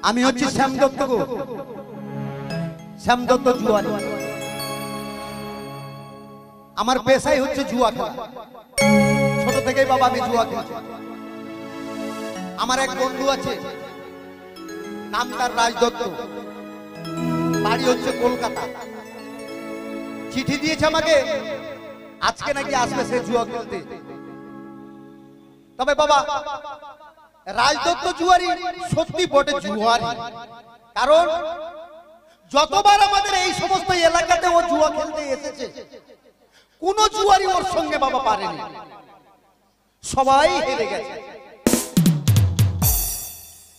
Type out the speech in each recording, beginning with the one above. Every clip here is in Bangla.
আমি হচ্ছি শ্যাম দত্ত গো, শ্যাম দত্ত জুয়ারি। আমার পেশাই হচ্ছে জুয়া খেলা। ছোট থেকেই বাবা আমি জুয়া খেলছি। আমার এক বন্ধু আছে, নাম তার রাজ দত্ত, বাড়ি হচ্ছে কলকাতা। চিঠি দিয়েছে আমাকে, আজকে নাকি আসবে সে জুয়া খেলতে। তবে বাবা রাজদত্ত জুয়ারি সত্যি বটে জুয়ারি, কারণ যতবার আমাদের এই সমস্ত এলাকাতে ও জুয়া খেলতে এসেছে কোন জুয়ারি ওর সঙ্গে বাবা পারেনি, সবাই হেরে গেছে।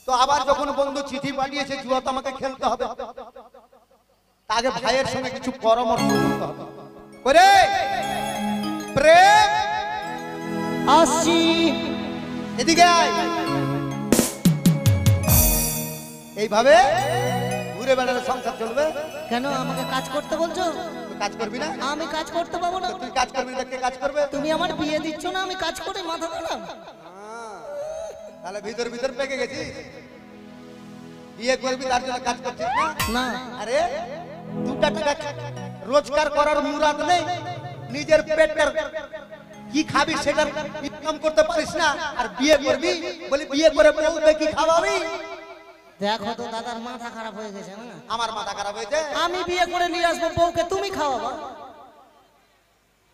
তো আবার যখন বন্ধু চিঠি পাঠিয়েছে জুয়া তো আমাকে খেলতে হবে, আগে ভাইয়ের সঙ্গে কিছু পরামর্শ করতে হবে। করে প্রেম আসছি, এদিকে আয়। এইভাবে ঘুরে বেড়ালে সংসার চলবে? কেন আমাকে কাজ করতে বলছো? তুই কাজ করবি না? আমি কাজ করতে পাবো না। তুই কাজ করবি না, কে কাজ করবে? তুমি আমার বিয়ে দিচ্ছ না, আমি কাজ করে মাথা গেলাম। তাহলে ভিতর ভিতর পেকে গেছিস, বিয়ে করবি তার জন্য কাজ করছিস না? না, আরে দুটা টাকা রোজগার করার মুরাদ নেই, নিজের পেটের কি খাবি সেটার ইনকাম করতে পারিস না, আর বিয়ে করবি বলি বিয়ে করে বউকে কি খাওয়াবি? দেখো তো দাদার মাথা খারাপ হয়ে গেছে না? আমার মাথা খারাপ হয়েছে। আমি বিয়ে করে নিয়ে আসবো বউকে, তুমি খাওয়াবো।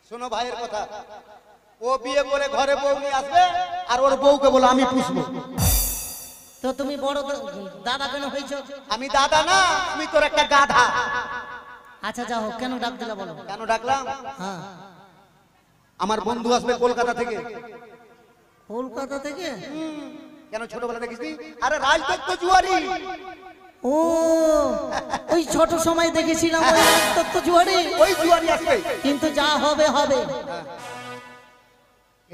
শোনো ভাইয়ের কথা, ও বিয়ে করে ঘরে বউ নিয়ে আসবে আর ওর বউকে বলে আমি পুষবো। তো তুমি বড় দাদা কেন হয়েছ? আমি দাদা না, আমি তোর একটা গাধা। আচ্ছা যাও, কেন ডাক দিলা বলো? কেন ডাকলাম? হ্যাঁ, আমার বন্ধু আসবে কলকাতা থেকে। কলকাতা থেকে? কেন ছোটবেলা দেখিসনি? আরে রাজদত্ত জুয়ারি। ও ওই ছোট সময় দেখেছিলাম ওই তত্ত্ব জুয়ারি। ওই জুয়ারি আসবে, কিন্তু যা হবে হবে।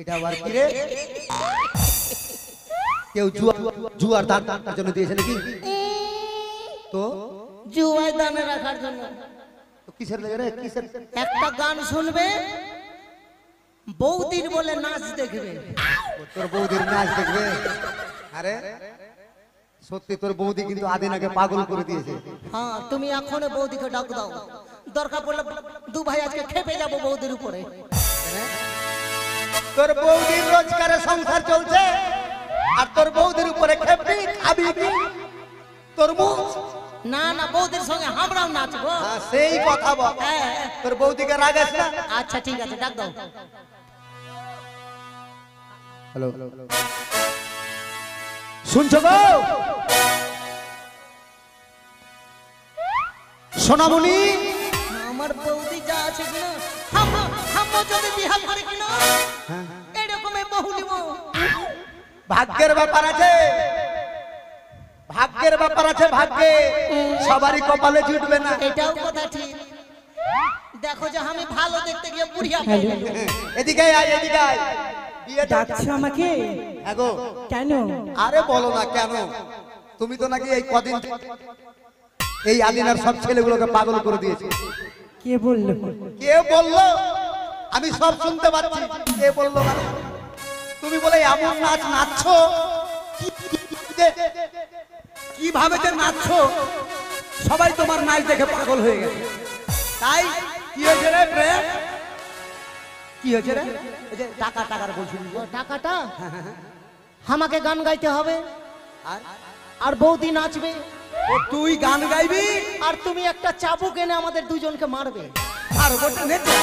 এটা আবার কি রে? কেউ জুয়ার দান তার জন্য দিয়েছে নাকি? তো জুয়ায় দানে রাখার জন্য। তো কিসের লাগে রে? কিসের? একটা গান শুনবে, বৌদির বলে নাচ দেখবে। তোর বৌদির নাচ দেখবে? আরে সত্যি তোর বৌদি কিন্তু আদিনাকে পাগল করে দিয়েছে। হ্যাঁ, তুমি এখনো বৌদিকে ডাক দাও, দরকার পড়লে দু ভাই আজকে খেপে যাবো বৌদির উপরে। তোর বৌদির রোজগারে সংসার চলছে আর তোর বৌদির উপরে খেপবি, খাবি কি? তোর মুখ না না, বৌদির সঙ্গে আমরাও নাচবো। সেই কথা বল। হ্যাঁ, তোর বৌদিকে রাগাস না। আচ্ছা ঠিক আছে, ডাক দাও। হ্যালো, শুনছো গো সোনামণি? আমার বৌদি যা আছে কিনা, হাম্মা যদি বিহার করে কিনা এরকম বহু নিব। ভাগ্যের ব্যাপার আছে, ভাগ্যের ব্যাপার আছে, ভাগ্যে সবারই কপালে জুটবে না। এটাও কথা ঠিক। দেখো যে আমি ভালো দেখতে গিয়ে বুড়িয়া হয়ে গেল। এদিকে আয়, এদিকে আয়। বিয়ে ডাকছো আমাকে? হ্যাঁ গো। কেন? আরে বলো না কেন, তুমি তো নাকি এই কদিন এই আদিনার সব ছেলেগুলোকে পাগল করে দিয়েছে। কে বললো? কে বললো? আমি সব শুনতে পাচ্ছি। কে বললো? তুমি বলে এমন নাচ নাচছো, কিভাবে যে নাচছো, সবাই তোমার নাচ দেখে পাগল হয়ে গেছে। তাই কি হয়েছে রে প্রেম? কি হয়েছে রে? এই যে টাকা টাকার বলছিলি যে। টাকাটা আমাকে গান গাইতে হবে আর আর বৌদি নাচবে, ও তুই গান গাইবি আর তুমি একটা চাবুক এনে আমাদের দুজনকে মারবে। আর ওটা নেচে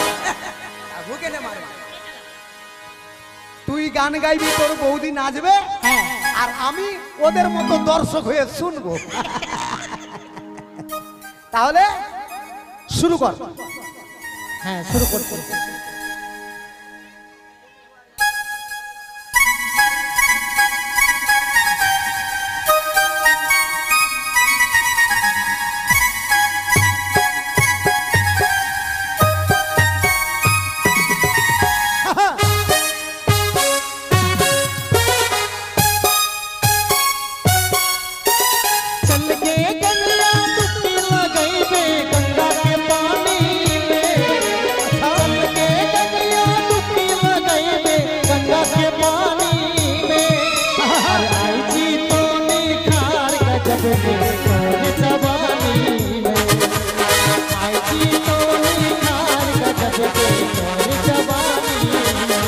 চাবুক এনে মারবে। তুই গান গাইবি, তোর বৌদি নাচবে, হ্যাঁ, আর আমি ওদের মতো দর্শক হয়ে শুনবো। তাহলে শুরু কর। হ্যাঁ শুরু করতে। गंगा के पानी में चल के गजब के तोर जवानी में आईची तो निखार गजब के तोर जवानी में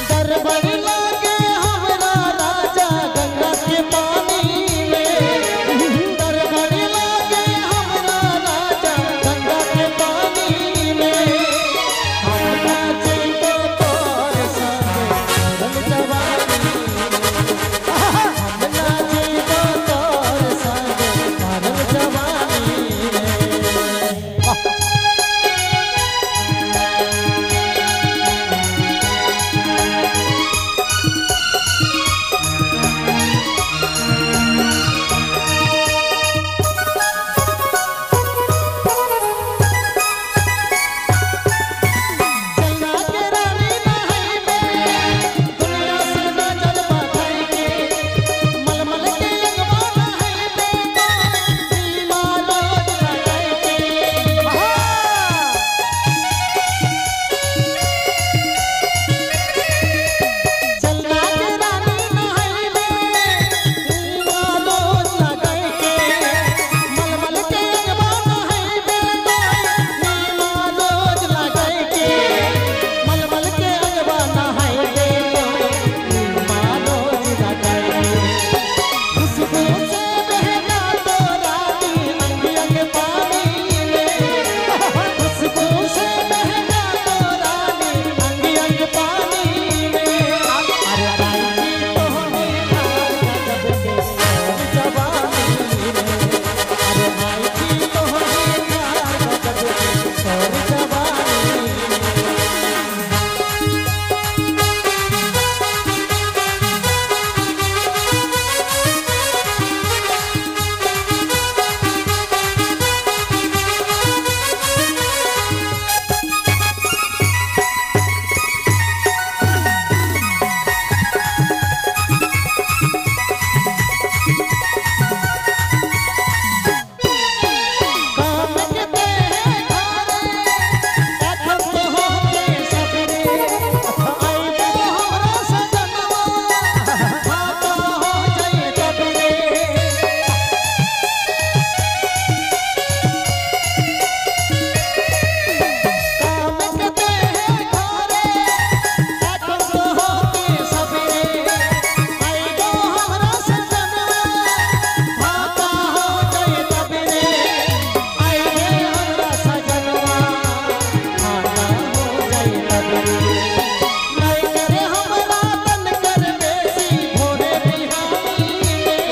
दरबार लागे हमरा राजा गंगा के पानी में दरबार लागे हमरा राजा गंगा के पानी में हम नाचे तो तोर संगे तोर जवानी हम नाचे तो तोर संगे तोर जवानी चलना के रानी नहाई में दुनिया से ना चल पाई के मलमल के लगवा नहाई में नीला रोज लगाई के चलना के रानी नहाई में नीला रोज लगाई के मलमल के लगवा नहाई में नीला रोज लगाई के मलमल के अगवा नहाई के नीला रोज लगाई के खुशबू से बहका तो रानी अंग अंग पानी में खुशबू से बहका तो रानी अंग अंग पानी में अरे रानी तो हमें खार गजब के तोर जवानी में अरे रानी तो हमें खार गजब के तोर जवानी में काम के हैं घरे देखो तो हो के सफरे आई तो हमरा सजनवा भाता हो जाए तबरे काम के हैं घरे देखो तो हो के सफरे आई तो हमरा सजनवा भाता हो जाए तबरे आई रे हमरा सजनवा भाता हो जाए तबरे नहीं करे हमरा तन कर बेसी भोरे बिहानी में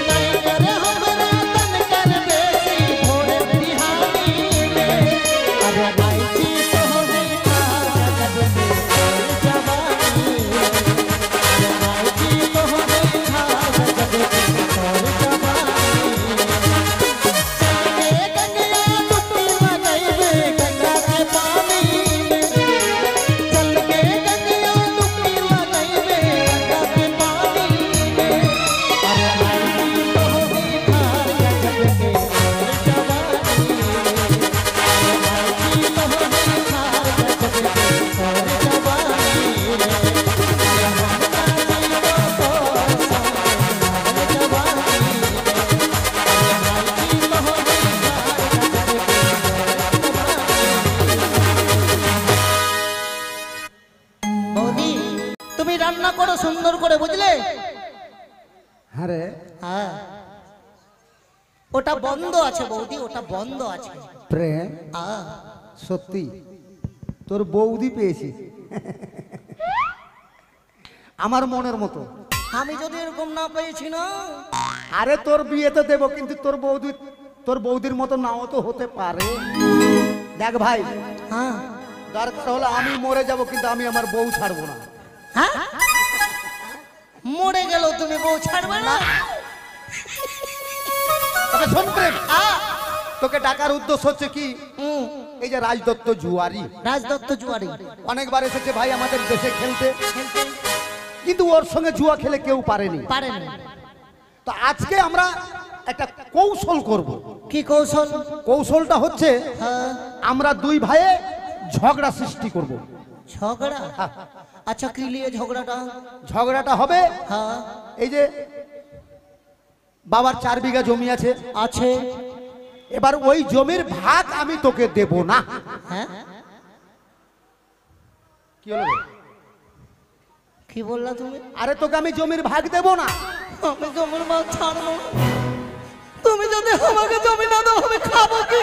नहीं करे हमरा तन कर बेसी भोरे बिहानी में अरे भाई जी तो हमें खार गजब के तोर जवानी में अरे भाई जी तो हमें खार गजब के तोर जवानी में चलके गंगा डुबकी लगाइबे गंगा के पानी में चलके गंगा डुबकी लगाइबे गंगा के पानी में अरे भाई जी तो हमें खार गजब के तोर जवानी में अरे भाई जी तो हमें खार गजब के तोर जवानी में अरे हम नाची तो तोर संगे तोर जवानी में বৌদি তুমি রান্না করো সুন্দর করে বুঝলে হ্যাঁ রে হ্যাঁ ওটা বন্ধ আছে বৌদি ওটা বন্ধ আছে প্রেম হ্যাঁ সত্যি তোর বৌদি পেয়েছি আমার মনের মতো। আমি যদি এরকম না পেয়েছি না আরে তোর বিয়ে তো দেবো, কিন্তু তোর বৌদির মতো নাও তো হতে পারে। দেখ ভাই, হ্যাঁ দরকার হলে আমি মরে যাব, কিন্তু আমি আমার বউ ছাড়বো না। হ্যাঁ মরে গেল তুমি বউ ছাড়বে না? তবে শোন প্রেম, তোকে ডাকার উদ্দেশ্য হচ্ছে কি, এই যে রাজদত্ত জুয়ারি, রাজদত্ত জুয়ারি অনেকবার এসেছে ভাই আমাদের দেশে খেলতে, কিন্তু ওর সঙ্গে জুয়া খেলে কেউ পারেনি। তো আজকে আমরা একটা কৌশল করব। কি কৌশল? কৌশলটা হচ্ছে আমরা দুই ভাইয়ে ঝগড়া সৃষ্টি করব। ঝগড়া? আচ্ছা কি নিয়ে ঝগড়াটা? ঝগড়াটা হবে হ্যাঁ এই যে বাবার 4 বিঘা জমি আছে। আছে। এবার ওই জমির ভাগ আমি তোকে দেব না। হ্যাঁ, কি হলো রে? কি বললা তুমি? আরে তোকে আমি জমির ভাগ দেব না। আমি জমির ভাগ ছাড়বো না। তুমি যদি আমাকে জমি না দাও আমি খাবো কি?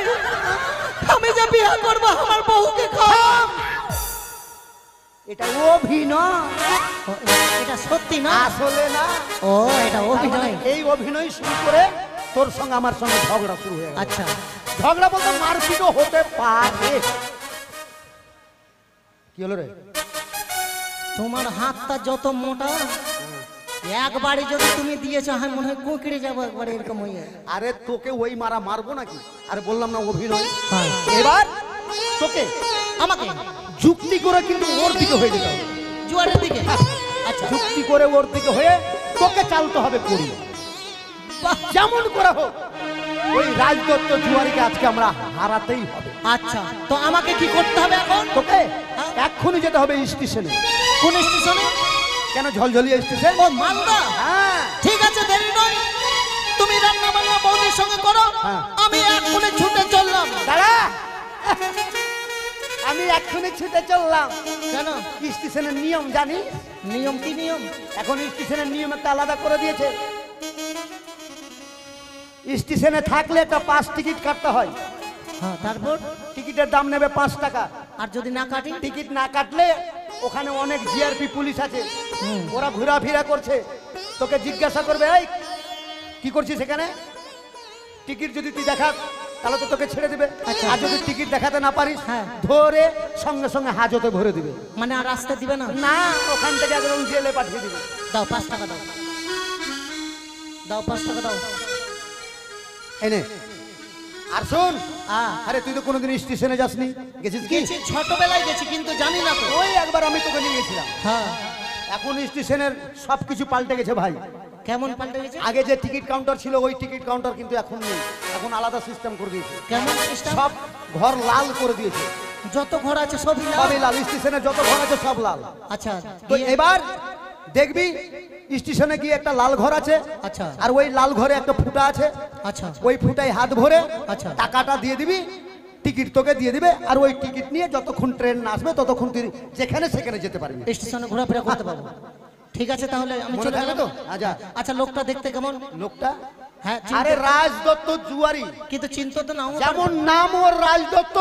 আমি যে বিয়ে করবো আমার বউকে খাওয়াম। এটা অভিনয়, এটা সত্যি না? আসলে না। ও, এটা অভিনয়। এই অভিনয় শুরু করে তোর সঙ্গে আমার সঙ্গে ঝগড়া শুরু হয়ে গেল। আচ্ছা, ঝগড়া বলতে মারপিটও হতে পারে। কি হলো রে? তোমার হাতটা যত মোটা, একবারে যদি তুমি দিয়েছো আমি মনে হয় কুঁকড়ে যাবো একবারে এরকম হয়ে। আরে তোকে ওই মারা মারবো নাকি? আরে বললাম না অভিনয়। হ্যাঁ। এবার তোকে আমাকে যুক্তি করে কিন্তু ওর দিকে হয়ে যেতে হবে। জুয়ারের দিকে? আচ্ছা, যুক্তি করে ওর দিকে হয়ে তোকে চালতে হবে করি। যেমন করে হোক ওই রাজদত্ত জুয়ারিকে আজকে আমরা হারাতেই হবে। আচ্ছা, তো আমাকে কি করতে হবে এখন? তোকে এক্ষুনি যেতে হবে স্টেশনে। কোন স্টেশনে? কেন, ঝলঝলিয়া স্টেশন। ও, মালদা। হ্যাঁ, ঠিক আছে, দেরি নয়। তুমি রান্না বান্না বৌদির সঙ্গে করো, হ্যাঁ। আমি এক্ষুনি ছুটে চললাম। দাঁড়া, আমি এক্ষুনি ছুটে চললাম। কেন? স্টেশনের নিয়ম জানি। নিয়ম কি নিয়ম? এখন স্টেশনের নিয়ম একটা আলাদা করে দিয়েছে। স্টেশনে থাকলে একটা পাস টিকিট কাটতে হয়। হ্যাঁ, তারপর? টিকিটের দাম নেবে 5 টাকা। আর যদি না কাটি? টিকিট না কাটলে ওখানে অনেক জিআরপি পুলিশ আছে, ওরা ঘোরাফেরা করছে। তোকে জিজ্ঞাসা করবে, এই কি করছিস এখানে? টিকিট যদি তুই দেখাস তাহলে তো তোকে ছেড়ে দিবে। আচ্ছা। আর যদি টিকিট দেখাতে না পারিস, হ্যাঁ। ধরে সঙ্গে সঙ্গে হাজতে ভরে দিবে। মানে আর আসতে দিবে না? না, ওখান থেকে একদম জেলে পাঠিয়ে দিবে। দাও 5 টাকা দাও। দাও 5 টাকা দাও। এনে আর শোন, আ, আরে তুই তো কোনোদিন স্টেশনে যাসনি, গেছিস কি? গেছি, ছোটবেলায় গেছি কিন্তু জানি না তো। ওই একবার আমি তোকে নিয়ে গেছিলাম। হ্যাঁ। এখন স্টেশনের সবকিছু পাল্টে গেছে ভাই। কেমন পাল্টে গেছে? আগে যে টিকিট কাউন্টার ছিল ওই টিকিট কাউন্টার কিন্তু এখন নেই। এখন আলাদা সিস্টেম করে দিয়েছে। কেমন সিস্টেম? সব ঘর লাল করে দিয়েছে। যত ঘর আছে সবই লাল? সবই লাল, স্টেশনে যত ঘর আছে সব লাল। আচ্ছা, তো এবার দেখবি স্টেশনে গিয়ে একটা লাল ঘর আছে। আচ্ছা। আর ওই লাল ঘরে একটা ফুটা আছে। আচ্ছা, ওই ফুটায় হাত ভরে আচ্ছা। টাকাটা দিয়ে দিবি, টিকিট তোকে দিয়ে দিবে। আর ওই টিকিট নিয়ে যতক্ষণ ট্রেন না আসবে ততক্ষণ তুই যেখানে সেখানে যেতে পারবি। স্টেশনে ঘোরাফেরা করতে পারবো। ঠিক আছে, তাহলে আমি মনে চলে থাকবে গেলাম তো? আচ্ছা। আচ্ছা, লোকটা দেখতে কেমন? লোকটা, হ্যাঁ, আরে রাজদত্ত জুয়ারি। কিন্তু চিন্তা তো নাও। যেমন নাম ওর রাজদত্ত,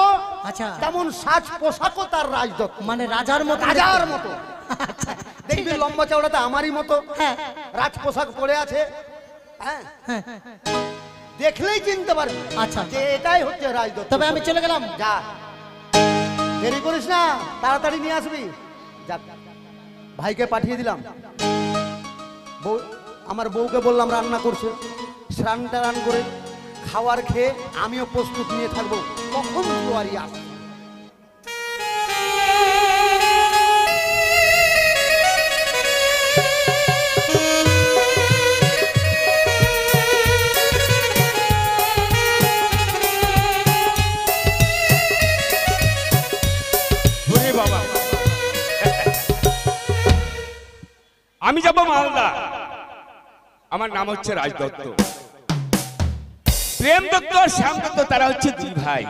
আচ্ছা, তেমন সাজ পোশাকও তার রাজদত্ত, মানে রাজার মতো? রাজার মতো। আচ্ছা, দেখবি লম্বা চওড়াতে আমারই মতো হ্যাঁ রাজ পোশাক পরে আছে। হ্যাঁ, হ্যাঁ। দেখলেই চিনতে পারবি আচ্ছা, যে এটাই হচ্ছে রাজদত্ত। তবে আমি চলে গেলাম। যা, দেরি করিস না, তাড়াতাড়ি নিয়ে আসবি। যা, ভাইকে পাঠিয়ে দিলাম। বউ, আমার বউকে বললাম রান্না করছে, স্নান টান করে খাওয়ার খেয়ে আমিও প্রস্তুত নিয়ে থাকবো কখন জুয়ারি আসবে। বাবা, আমি যাব মালদা। আমার নাম হচ্ছে রাজদত্ত। প্রেম দত্ত আর শ্যাম দত্ত তারা হচ্ছে 2 ভাই।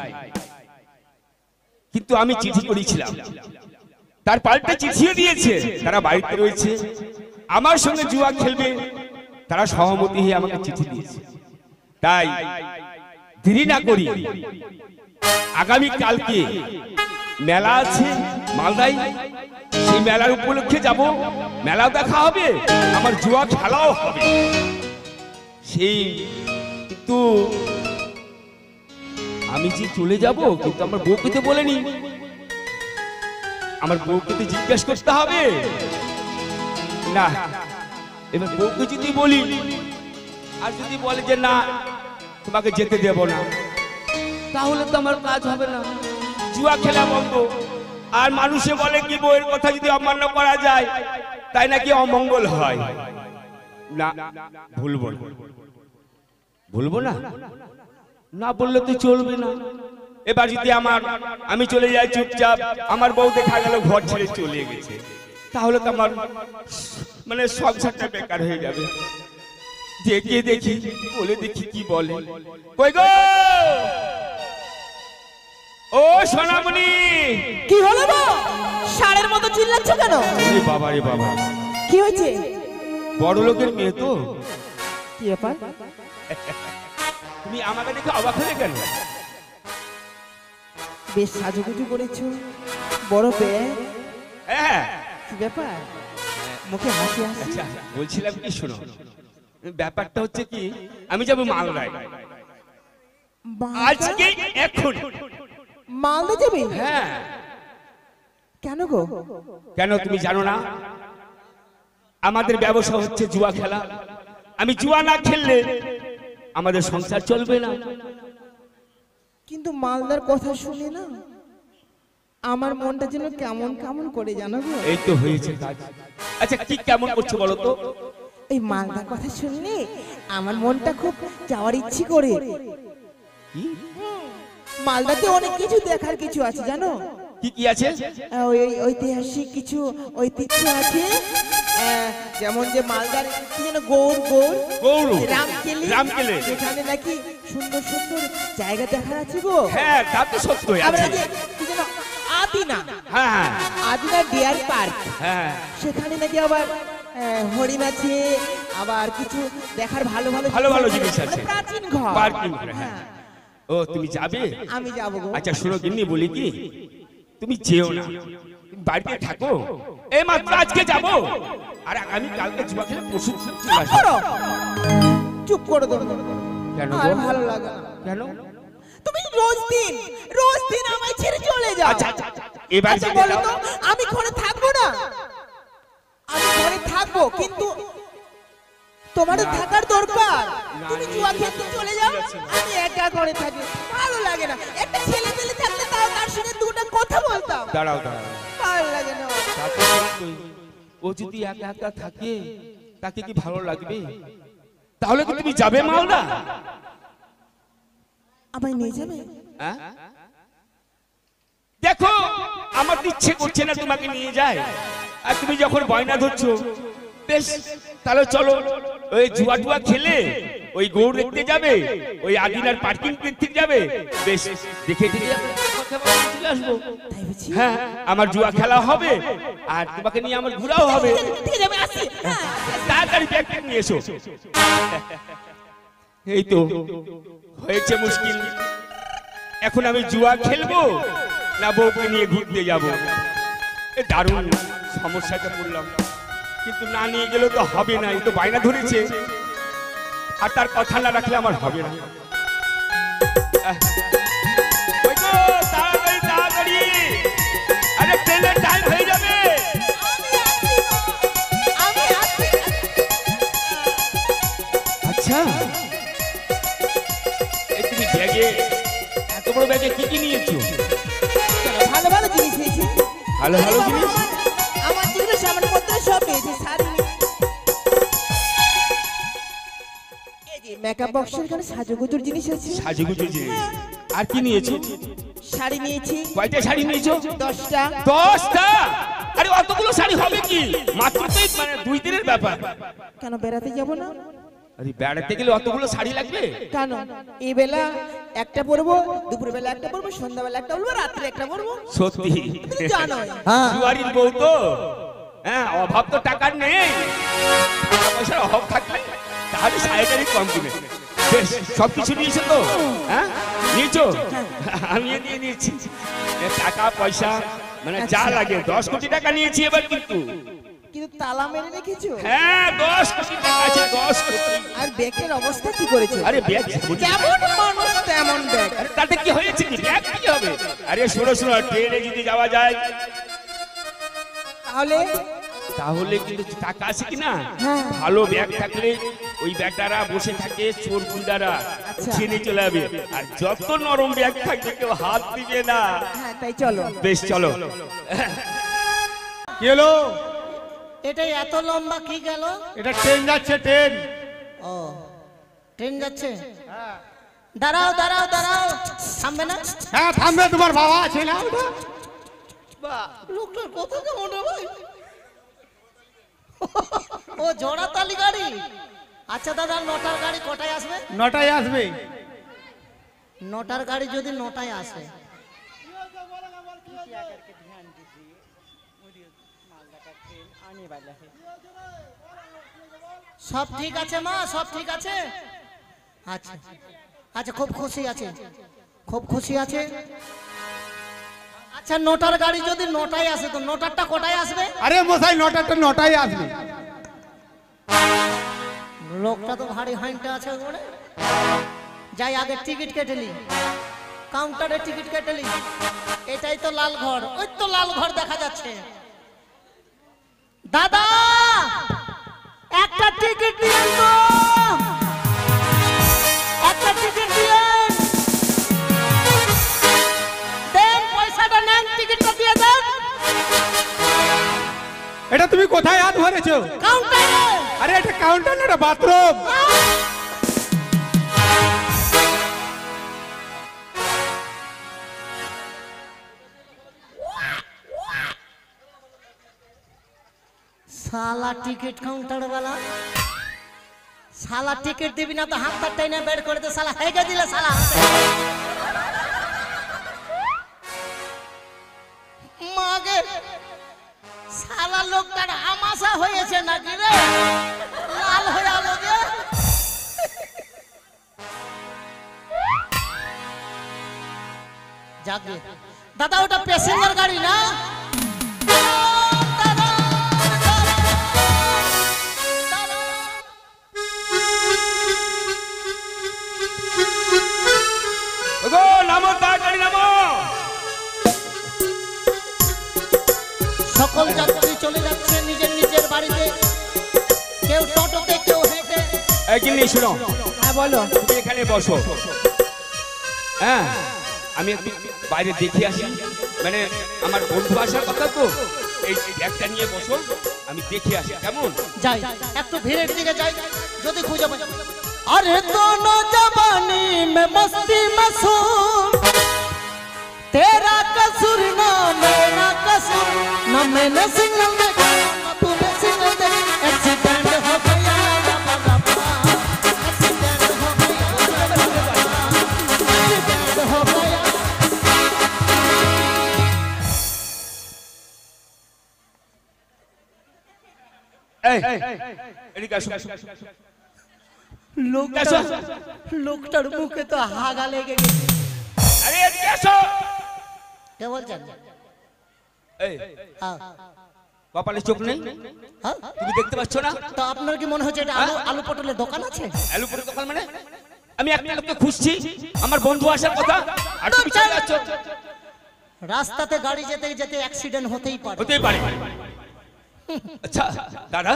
কিন্তু আমি চিঠি করেছিলাম, তার পাল্টা চিঠিও দিয়েছে। তারা বাড়িতে রয়েছে, আমার সঙ্গে জুয়া খেলবে, তারা সহমতি হয়ে আমাকে চিঠি দিয়েছে। তাই দেরি না করি, আগামী কালকে মেলা আছে মালদায়, সেই মেলার উপলক্ষে যাব। মেলাও দেখা হবে, আমার জুয়া খেলাও হবে। সেই কিন্তু আমি যে চলে যাব, কিন্তু আমার বউকে তো বলেনি। আমার বউকে তো জিজ্ঞাসা করতে হবে না। এবার বউকে যদি বলি, আর যদি বলে যে না তোমাকে যেতে দেব না, তাহলে তো আমার কাজ হবে না, জুয়া খেলা বন্ধ। আর মানুষে বলে কি বউয়ের কথা যদি অমান্য করা যায় তাই নাকি অমঙ্গল হয়। না, ভুলবো না, ভুলবো না, না বললে তো চলবে না। এবার যদি আমি চলে যাই চুপচাপ, আমার বউ দেখা গেল ঘর ছেড়ে চলে গেছে, তাহলে তো আমার মানে সংসারটা বেকার হয়ে যাবে। দেখে দেখি বলে দেখি কি বলে। কই গো ও সোনামণি, কি হলো গো? ষাঁড়ের মতো চিল্লাচ্ছ কেন? ওরে বাবা রে বাবা, কি হয়েছে? বড় লোকের মেয়ে তো। কি ব্যাপার? তুমি আমাকে দেখে অবাক হলে কেন? বেশ সাজুগুজু করেছো, বড় ব্যাগ, হ্যাঁ কি ব্যাপার? মুখে হাসি হাসি। আচ্ছা বলছিলাম কি, শোনো, ব্যাপারটা হচ্ছে কি, আমি যাবো মালদায় আজকে এখন। মালদা যাবে? হ্যাঁ। কেন গো? কেন তুমি জানো না? আমাদের ব্যবসা হচ্ছে জুয়া খেলা। আমি জুয়া না খেললে আমাদের সংসার চলবে না। কিন্তু মালদার কথা শুনে না আমার মনটা যেন কেমন কেমন করে, জানো গো? এই তো হয়েছে কাজ। আচ্ছা কি কেমন করছো বলো তো? এই মালদার কথা শুনলে আমার মনটা খুব যাওয়ার ইচ্ছে করে। কি মালদাতে অনেক কিছু দেখার কিছু আছে, জানো? কি কি আছে? ওই ঐতিহাসিক কিছু ঐতিহ্য আছে, যেমন যে মালদার কি যেন গৌড় রামকেলি, রামকেলি। সেখানে নাকি সুন্দর সুন্দর জায়গা দেখার আছে গো। হ্যাঁ তা তো সত্যই আমরা আছে। যে কি যেন আদিনা, হ্যাঁ আদিনা ডিয়ার পার্ক, হ্যাঁ সেখানে নাকি আবার হরিণ আছে, আবার কিছু দেখার ভালো ভালো ভালো ভালো জিনিস আছে। মানে প্রাচীন ঘর, পার্কিং করে, হ্যাঁ। ও তুমি যাবে? আমি যাবো গো। আচ্ছা শোনো গিন্নি, বলি কি, তুমি যেও না, তুমি বাড়িতে থাকো। এই মাত্র আজকে যাবো, আর আমি কালকে জুয়া খেলে পরশু চলে চুপ আসবো। করো, চুপ করে দাও। কেন আর গো? ভালো লাগে না। কেন? তুমি রোজ দিন আমায় ছেড়ে চলে যাও। আচ্ছা এবার আচ্ছা যদি বলো যাও- তো, আমি ঘরে থাকবো না? আমি ঘরে থাকবো, কিন্তু তোমারও না। থাকার দরকার। না, তুমি না, জুয়া এই খেলতে তো চলে যাও, ঠিক আছে। আমি একা ঘরে থাকি, ভালো লাগে না। একটা ছেলে পেলে থাকলে তাও তার সঙ্গে দুটো কথা বলতাম, দাঁড়াও দাঁড়াও, ভালো লাগে না। তা তো সত্যই। ও যদি একা একা থাকে তাকে কি ভালো লাগবে? তাহলে কি তুমি যাবে মালদা? আমায় নিয়ে যাবে? হ্যাঁ? দেখো আমার তো ইচ্ছে করছে না তোমাকে নিয়ে যায়, আর তুমি যখন বয়না ধরছো, বেশ তাহলে চলো, ওই জুয়া টুয়া খেলে ওই গৌড় দেখতে যাবে, ওই আদিনার পার্কিং দেখতে যাবে, বেশ দেখে দেখে কথা বলে চলে আসবো। তাই বুঝি? হ্যাঁ আমার জুয়া খেলা হবে, আর তোমাকে নিয়ে আমার ঘোরাও হবে। ঠিক আছে, আমি আসি। হ্যাঁ। তাড়াতাড়ি ব্যাগ ট্যাগ নিয়ে এসো। এই তো হয়েছে মুশকিল, এখন আমি জুয়া খেলবো না বউকে নিয়ে ঘুরতে যাবো? দারুণ সমস্যাটা পড়লাম, কিন্তু না নিয়ে গেলেও তো হবে না, এই তো বায়না ধরেছে, আর তার কথা না রাখলে আমার হবে না। ওই তো, তাড়াতাড়ি তাড়াতাড়ি, আরে ট্রেনের টাইম হয়ে যাবে। আমি আসি। আচ্ছা এই তুমি ব্যাগে, এত বড় ব্যাগে কি কি নিয়েছো? ভালো ভালো জিনিস নিয়েছি। ভালো ভালো জিনিস? আমার যেগুলো সামান্য পত্র সব নিয়েছি, শাড়ি, এই যে মেকআপ বক্সের এখানে সাজুগুজুর জিনিস আছে, সাজুগুজু জিনিস। আর কি নিয়েছো? শাড়ি নিয়েছি কয়টা শাড়ি নিয়েছো? 10টা। 10টা? আরে অতগুলো শাড়ি হবে কি? মাত্র তো মানে 2 দিনের ব্যাপার। কেন বেড়াতে যাব না? আরে বেড়াতে গেলে অতগুলো শাড়ি লাগবে? কেন এই বেলা একটা পরবো, দুপুর বেলা একটা পরবো, সন্ধ্যাবেলা একটা পরবো, রাত্রে একটা পরবো, সত্যি তুমি জানোই। জুয়ারির বউ তো, হ্যাঁ অভাব তো টাকার নেই, টাকা পয়সার অভাব থাকলে তাহলে শাড়িটারই কম কিনে। বেশ সবকিছু নিয়েছো তো? হ্যাঁ নিয়েছো? আমি নিয়ে নিয়েছি টাকা পয়সা, মানে যা লাগে 10 কোটি টাকা নিয়েছি এবার। কিন্তু তালা মেরে রেখেছো? হ্যাঁ 10 কোটি টাকা আছে, 10 কোটি। আর ব্যাগের অবস্থা কি করেছো? আরে ব্যাগ যেমন মানুষ তেমন ব্যাগ। আরে তাতে কি হয়েছে, কি ব্যাগ কি হবে? আরে শোনো শোনো, ট্রেনে যদি যাওয়া যায় তাহলে তাহলে কিন্তু টাকা আছে কি না, হ্যাঁ। ভালো ব্যাগ থাকলে ওই ব্যাগটারা বসে থাকে, চোর গুন্ডারা আচ্ছা। ছিনে চলে যাবে, আর যত নরম ব্যাগ থাকবে কেউ হাত দিবে না। হ্যাঁ তাই চলো। বেশ চলো। কি হলো? এটা এত লম্বা কি গেল? এটা ট্রেন যাচ্ছে, ট্রেন। ও ট্রেন যাচ্ছে, দাঁড়াও দাঁড়াও দাঁড়াও, থামবে না? হ্যাঁ থামবে, তোমার বাবা আছে না ওটা? লোকটার কথা কেমন রে ভাই? ও জোড়াতালি গাড়ি, আচ্ছা দাদা, নটার গাড়ি কটায় আসবে? 9টায় আসবে। নটার গাড়ি যদি 9টায় আসে, সব ঠিক আছে মা, সব ঠিক আছে। আচ্ছা আচ্ছা, খুব খুশি আছে, খুব খুশি আছে। আচ্ছা, নটার গাড়ি যদি 9টায় আসে, তো নটারটা কটায় আসবে? আরে মশাই 9টায় আসবে। লোকটা তো ভারী হাইনটা আছে ওখানে। যাই আগে টিকিট কেটে নি, কাউন্টারে টিকিট কেটে নি। এটাই তো লাল ঘর, ওই তো লাল ঘর দেখা যাচ্ছে। দাদা, একটা টিকিট দিয়েন তো, একটা টিকিট দিয়েন। দেন, পয়সাটা নেন, টিকিটটা দিয়ে দেন। এটা তুমি কোথায় হাত ধরেছো? কাউন্টারে। আরে এটা কাউন্টার না, এটা বাথরুম। साला टिकट काउंटर वाला, साला टिकट दिबी ना तो हाथ तट्टाई ना बेड कर दे, साला है क्या दिला साला मागे साला लोग तार आमाशा হয়েছে নাকি রে, লাল হয়ে আলো গে। যাবে দাদা, ওটা প্যাসেঞ্জার গাড়ি না? ওগো নামো, তাড়াতাড়ি নামো। সকল যাত্রী চলে যাচ্ছে নিজের নিজের বাড়িতে, কেউ টোটোতে, কেউ হেঁটে। এই কিন্নি শুনো, হ্যাঁ বলো। তুমি এখানে বসো। হ্যাঁ, আমি একটু বাইরে দেখে আসি, মানে আমার বন্ধু আসার কথা তো, এই ব্যাগটা নিয়ে বসো, আমি দেখে আসি কেমন। যাই একটু ভিড়ের দিকে যাই, যদি খুঁজে পাই। अरे दोनों जवानी में मस्ती मसूर, तेरा कसूर ना मेरा कसूर, ना मैंने सिग्नल देखा ना तूने सिग्नल देखा, एक्सीडेंट हो गया बाबा बाबा, एक्सीडेंट हो गया बाबा बाबा, एक्सीडेंट हो गया। এই এদিকে আসো। লোকটার মুখে তো হাগা লেগে গেছে। আরে এদিকে আসো। কে বলছেন? এই হ্যাঁ কপালে চোখ নেই, হ্যাঁ, তুমি দেখতে পাচ্ছ না? তো আপনার কি মনে হচ্ছে এটা আলু আলু পটলের দোকান আছে? আলু পরে দোকান মানে? আমি একটা লোককে খুঁজছি, আমার বন্ধু আসার কথা, আর তুমি চলে যাচ্ছ। রাস্তাতে গাড়ি যেতে যেতে অ্যাক্সিডেন্ট হতেই পারে। হতেই পারে। আচ্ছা দাদা,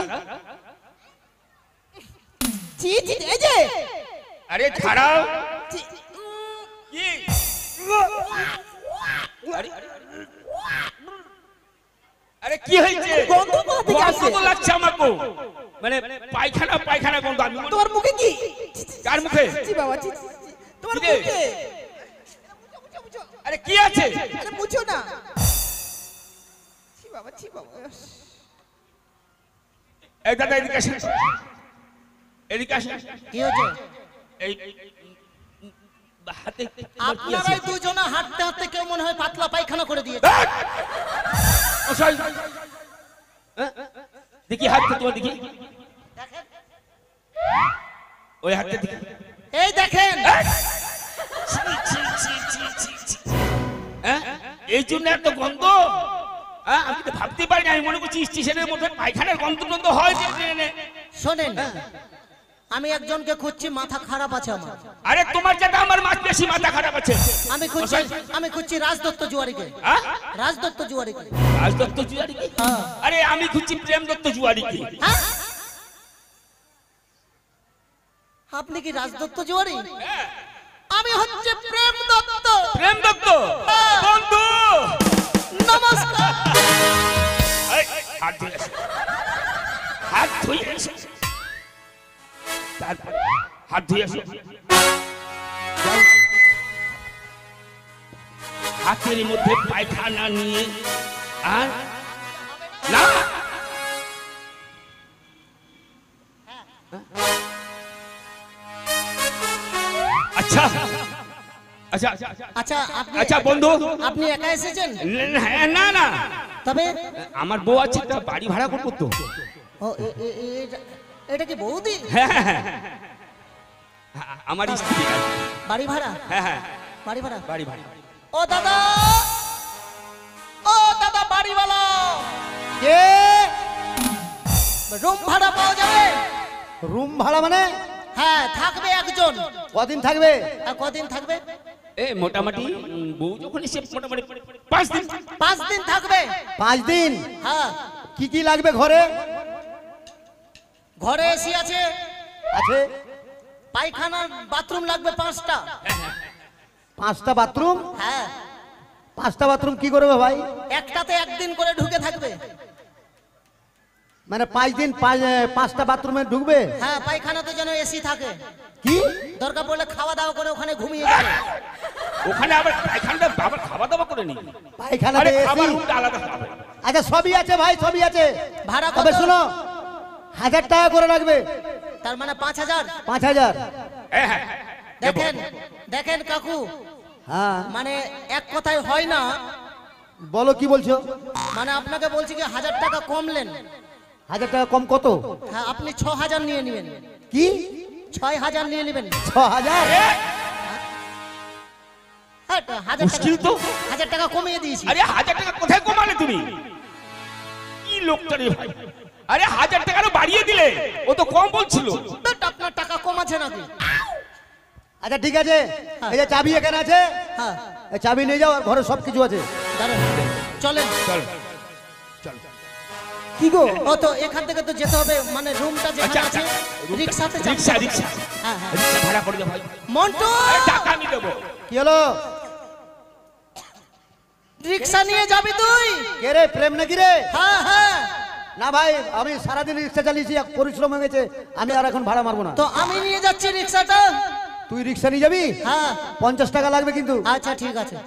জি জি, এই যে আরে খারাপ কি? আরে আরে কি হয়েছে? গন্ধ কোথা থেকে আসছে? গন্ধ তো লাগছে আমাকে, মানে পায়খানা পায়খানা গন্ধ। আমি তোমার মুখে কি? কার মুখে? জি বাবা, জি জি, জি। তোমার কি রে? মুখে আরে কি আছে? আরে মুছো না। জি বাবা, জি বাবা। এই দাদা এদিকে আসেন, এদিকে আসেন। কি হয়েছে? এই হাতে আপনারাই দুজনে হাঁটতে হাঁটতে কেউ মনে হয় পাতলা পায়খানা করে দিয়েছে। মশাই, হ্যাঁ? দেখি হাতটা তোমার, দেখি দেখেন, ওই হাতটা দেখি। এই দেখেন, হ্যাঁ? এই জন্য এত গন্ধ। হ্যাঁ, আমি তো ভাবতে পারিনি, আমি মনে করছি স্টেশনের মধ্যে পায়খানার গন্ধ টন্ধ হয় যে ট্রেনে। শোনেন, আমি একজনকে খুঁজছি, মাথা খারাপ আছে আমার। আরে তোমার যেটা আমার মাছ বেশি মাথা খারাপ আছে। আমি খুঁজছি রাজদত্ত জুয়ারিকে। হ্যাঁ? রাজদত্ত জুয়ারিকে। রাজদত্ত জুয়ারি কি? হ্যাঁ। আরে আমি খুঁজছি প্রেম দত্ত জুয়ারি কি। হ্যাঁ? আপনি কি রাজদত্ত জুয়ারি? আমি হচ্ছে প্রেম দত্ত। প্রেম দত্ত হ্যাঁ। বন্ধু, নমস্কার। এই, হাত ধুয়ে এসো। হাত ধুয়ে এসো। তারপর হাত ধুয়ে এসো। যাও। হাতের মধ্যে পায়খানা নিয়ে, আর না আচ্ছা আচ্ছা আচ্ছা আপনি আচ্ছা বন্ধু আপনি একা এসেছেন? না না তবে আমার বউ আছে, একটা বাড়ি ভাড়া করবো তো। ও এটা কি বৌদি? হ্যাঁ হ্যাঁ, আমার স্ত্রী। বাড়ি ভাড়া? হ্যাঁ হ্যাঁ, বাড়ি ভাড়া? বাড়ি ভাড়া। ও দাদা, ও দাদা বাড়িওয়ালা, কে? রুম ভাড়া পাওয়া যাবে? রুম ভাড়া মানে? হ্যাঁ থাকবে একজন। কদিন থাকবে? আর কদিন থাকবে? এ মোটামুটি বউ যখন এসে মোটামুটি 5 দিন। 5 দিন থাকবে। 5 দিন? হ্যাঁ। কি কি লাগবে ঘরে? ঘরে এসি আছে, আছে। পায়খানা বাথরুম লাগবে 5টা। 5টা বাথরুম? হ্যাঁ। 5টা বাথরুম কি করবে ভাই? একটাতে একদিন করে ঢুকে থাকবে। মানে 5 দিন 5টা বাথরুমে ঢুকবে? হ্যাঁ, পায়খানাতে যেন এসি থাকে। কি দরকার পড়লে খাওয়া দাওয়া করে ওখানে ঘুমিয়ে যাবে। ওখানে আবার পায়খানাটা আবার খাওয়া দাওয়া করে নি? পায়খানাতে আরে এসি? খাবার রুমটা আলাদা হবে। আচ্ছা সবই আছে ভাই, সবই আছে। ভাড়া তবে কত? শুনো, 1000 টাকা করে লাগবে। তার মানে 5000। 5000? হ্যাঁ হ্যাঁ, দেখেন দেখেন কাকু, হ্যাঁ মানে এক কথায় হয় না। বলো কি বলছো? মানে আপনাকে বলছি কি 1000 টাকা কমলেন। 1000 টাকা কম কত? হ্যাঁ, আপনি 6000 নিয়ে নেবেন। কি? 6000 নিয়ে নেবেন। 6000? হ্যাঁ, 1000 মুশকিল তো। 1000 টাকা কমিয়ে দিয়েছি। আরে 1000 টাকা কোথায় কমালে তুমি? কি লোকটা রে ভাই! আরে 1000 টাকা আরো বাড়িয়ে দিলে, ও তো কম বলছিল। বাট আপনার টাকা কম আছে নাকি? আচ্ছা ঠিক আছে, এই যে চাবি এখানে আছে, হ্যাঁ, এই চাবি নিয়ে যাও, আর ঘরে সব কিছু আছে। দাঁড়ান, চলেন। চল। কি গো? ও তো এখান থেকে তো যেতে হবে, মানে রুমটা যেখানে আচ্ছা আছে রুমটা- রিক্সাতে যাবো। রিক্সা রিক্সা হ্যাঁ হ্যাঁ। রিক্সা ভাড়া করে দে ভাই। মন্টু, আরে টাকা আমি দেবো। কি হলো? রিক্সা নিয়ে যাবি তুই? কে রে, প্রেম নাকি রে? হ্যাঁ হ্যাঁ। না ভাই, আমি সারাদিন রিক্সা চালিয়েছি, এক পরিশ্রম হয়ে গেছে, আমি আর এখন ভাড়া মারবো না। তো আমি নিয়ে যাচ্ছি রিক্সাটা। তুই রিক্সা নিয়ে যাবি? হ্যাঁ। 50 টাকা লাগবে কিন্তু। আচ্ছা ঠিক আছে,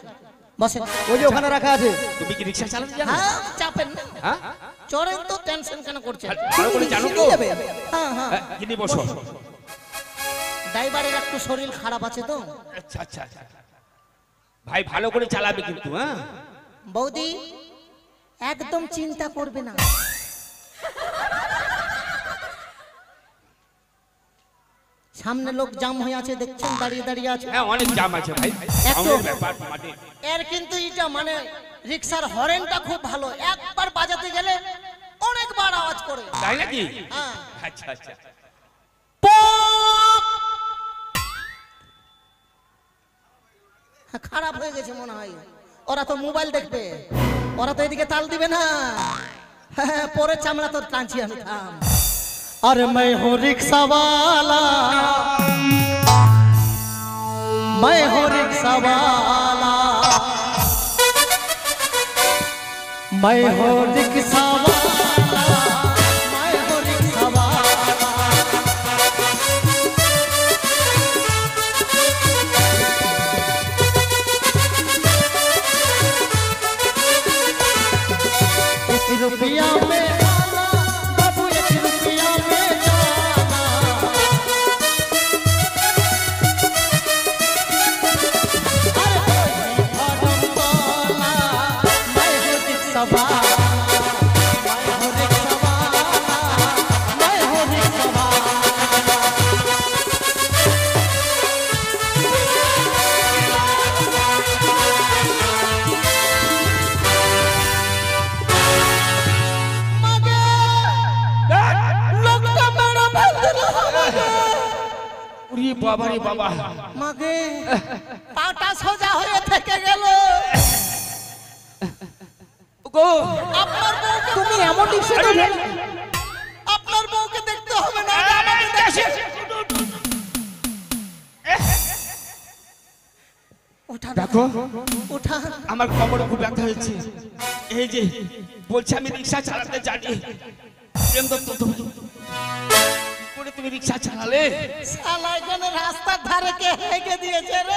বসেন। ওই যে ওখানে রাখা আছে। তুমি কি রিক্সা চালাতে জানো? হ্যাঁ, চাপেন না। হ্যাঁ, চড়েন তো, টেনশন কেন করছেন? ভালো করে জানো তো? হ্যাঁ হ্যাঁ। কিনে বসো। ড্রাইভারের একটু শরীর খারাপ আছে তো। আচ্ছা আচ্ছা আচ্ছা। ভাই ভালো করে চালাবে কিন্তু। হ্যাঁ, বৌদি একদম চিন্তা করবে না। সামনে লোক জাম হয়ে আছে, দেখছেন দাঁড়িয়ে দাঁড়িয়ে আছে। হ্যাঁ অনেক জাম আছে ভাই। একটু। সামনের ব্যাপার মাঠে। এর কিন্তু এটা মানে রিক্সার হরেনটা খুব ভালো, একবার বাজাতে গেলে অনেকবার আওয়াজ করে। তাই নাকি? হ্যাঁ। আচ্ছা আচ্ছা। পক! হ্যাঁ, খারাপ হয়ে গেছে মনে হয়। ওরা তো মোবাইল দেখবে, ওরা তো এদিকে তাল দিবে না। হ্যাঁ, পরে চামড়া তোর টানছি আমি, থাম। अरे मैं हूँ रिक्शा वाला, मैं हूँ रिक्शा वाला, मैं हूँ रिक्शा वाला, मैं हूँ रिक्शा वाला। एक रुपया में आना बाबू, 1 रुपया में जाना। अरे कोई भरम वाला, मैं हूँ रिक्शा वाला, मैं हूँ रिक्शा वाला, मैं हूँ रिक्शा वाला। লোকটা মেরা ফেলতে না আমাকে। ওরে বাবা রে বাবা! মাগে পাটা সোজা হয়ে থেকে গেল। গো আপনার বউকে তুমি এমন রিক্সা ধরে, আপনার বউকে দেখতে হবে না, আমাকে দেখে। ওঠা দেখো ওঠা। আমার কোমরে খুব ব্যথা হয়েছে। এই যে বলছি আমি রিক্সা চালাতে জানি। প্রেম দত্ত তুমি করে তুমি রিক্সা চালালে? শালা এখানে রাস্তার ধারে কে হেগে দিয়েছে রে?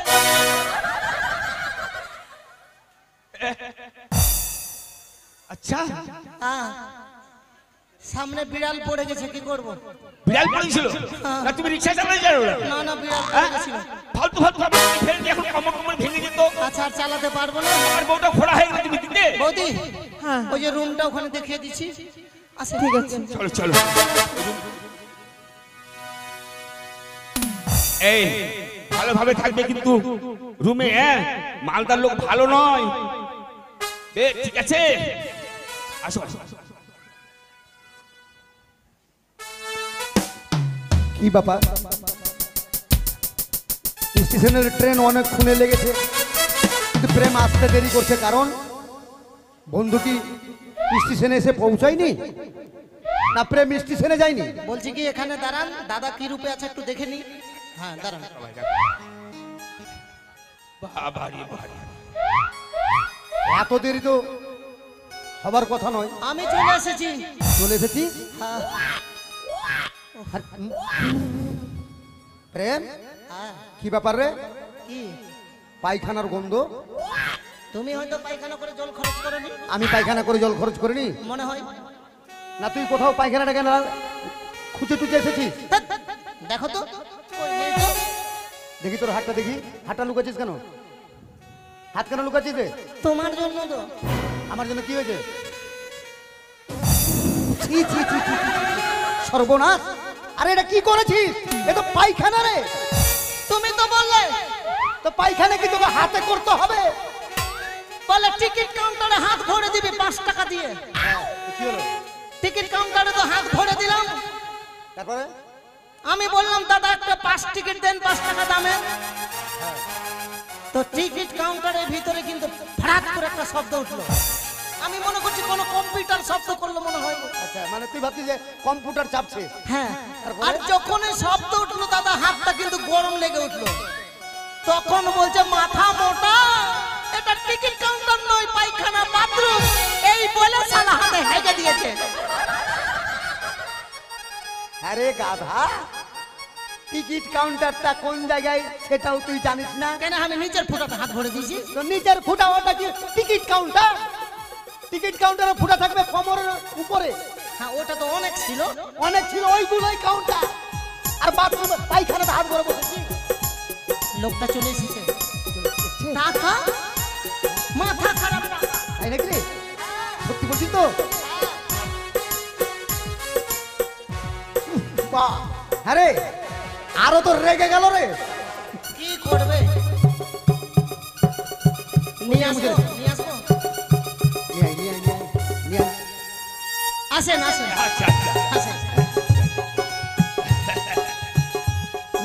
আচ্ছা, হ্যাঁ, সামনে বিড়াল পড়ে গেছে, কি করব? বিড়াল পড়েছিল না? তুমি রিক্সা চালাতে জানো না? না না, বিড়াল পড়ে গেছিল। ফালতু ভাত খাবো ফেলে দিয়ে এখন কমর কমর ভেঙে যেত। আচ্ছা আর চালাতে পারবো না। আমার বউটা ঘোড়া হয়ে গেল তুমি দিতে। বৌদি হ্যাঁ ওই যে রুমটা ওখানে দেখিয়ে দিচ্ছি। আচ্ছা ঠিক আছে চলো চলো। এই ভালোভাবে থাকবে কিন্তু রুমে, হ্যাঁ মালদার লোক ভালো নয়। ঠিক আছে আসো আসো। কি ব্যাপার? স্টেশনের ট্রেন অনেক খুনে লেগেছে, কিন্তু প্রেম আসতে দেরি করছে, কারণ বন্ধু কি স্টেশনে এসে পৌঁছায়নি না প্রেম স্টেশনে যায়নি? বলছি কি এখানে দাঁড়ান, দাদা কি রূপে আছে একটু দেখে নি। হ্যাঁ দাঁড়ান। এত দেরি তো হবার কথা নয়। আমি চলে এসেছি। চলে এসেছি। হ্যাঁ, প্রেম হ্যাঁ। কি ব্যাপার রে? কি পায়খানার গন্ধ। তুমি হয়তো পায়খানা করে জল খরচ করনি, আমি পায়খানা করে জল খরচ করিনি। মনে হয়। না তুই কোথাও পায়খানাটা কেন খুঁজে টুচে এসেছিস? ধ্যাৎ, দেখো তো কই নেই তো। দেখি তোর হাতটা দেখি। হাতটা লুকাচ্ছিস কেন? হাত কেন লুকাচ্ছিস রে? তোমার জন্য তো। আমার জন্য কি হয়েছে? ছি ছি ছি ছি, সর্বনাশ! আরে এটা কি করেছিস? এ তো পায়খানা রে। তুমি তো বললে তো পায়খানা কি তোকে হাতে করতে হবে? বলে টিকিট কাউন্টারে হাত ভরে দিবি 5 টাকা দিয়ে। কি হলো টিকিট কাউন্টারে তো হাত ভরে দিলাম। তারপরে? আমি বললাম দাদা একটা 5 টিকিট দেন 5 টাকা দামে। তো টিকিট কাউন্টারের ভিতরে কিন্তু ফড়াত করে একটা শব্দ উঠলো। আমি মনে করছি কোনো কম্পিউটার শব্দ করলো মনে হয়। আচ্ছা, মানে তুই ভাবছিস যে কম্পিউটার চাপছে? হ্যাঁ। তারপরে? আর যখনই শব্দ উঠলো দাদা হাতটা কিন্তু গরম লেগে উঠলো। তখন বলছে মাথা মোটা, এটা টিকিট কাউন্টার নয় পায়খানা বাথরুম। এই বলে শালা হাতে হেগে দিয়েছে। আরে গাধা, টিকিট কাউন্টারটা কোন জায়গায় সেটাও তুই জানিস না? কেন আমি নিচের ফুটাতে হাত ভরে দিয়েছি। তো নিচের ফুটা ওটা কি টিকিট কাউন্টার? টিকিট কাউন্টারে ফুটা থাকবে কোমরের উপরে। হ্যাঁ ওটা তো অনেক ছিল। অনেক ছিল, ওইগুলোই কাউন্টার। আর বাথরুমে পায়খানাতে হাত ভরে বসেছি। লোকটা চলে এসেছে। টাকা মাথা খারাপ টাকা। তাই নাকি রে? সত্যি বলছিস তো? বাহ! হ্যাঁ রে, আরো তো রেগে গেল রে। কি করবে? নিয়ে আসবো নিয়ে আসবো। নিয়ে আয়, নিয়ে আয়, নিয়ে আয়, নিয়ে আয়। আসেন আসেন আচ্ছা আচ্ছা আসেন।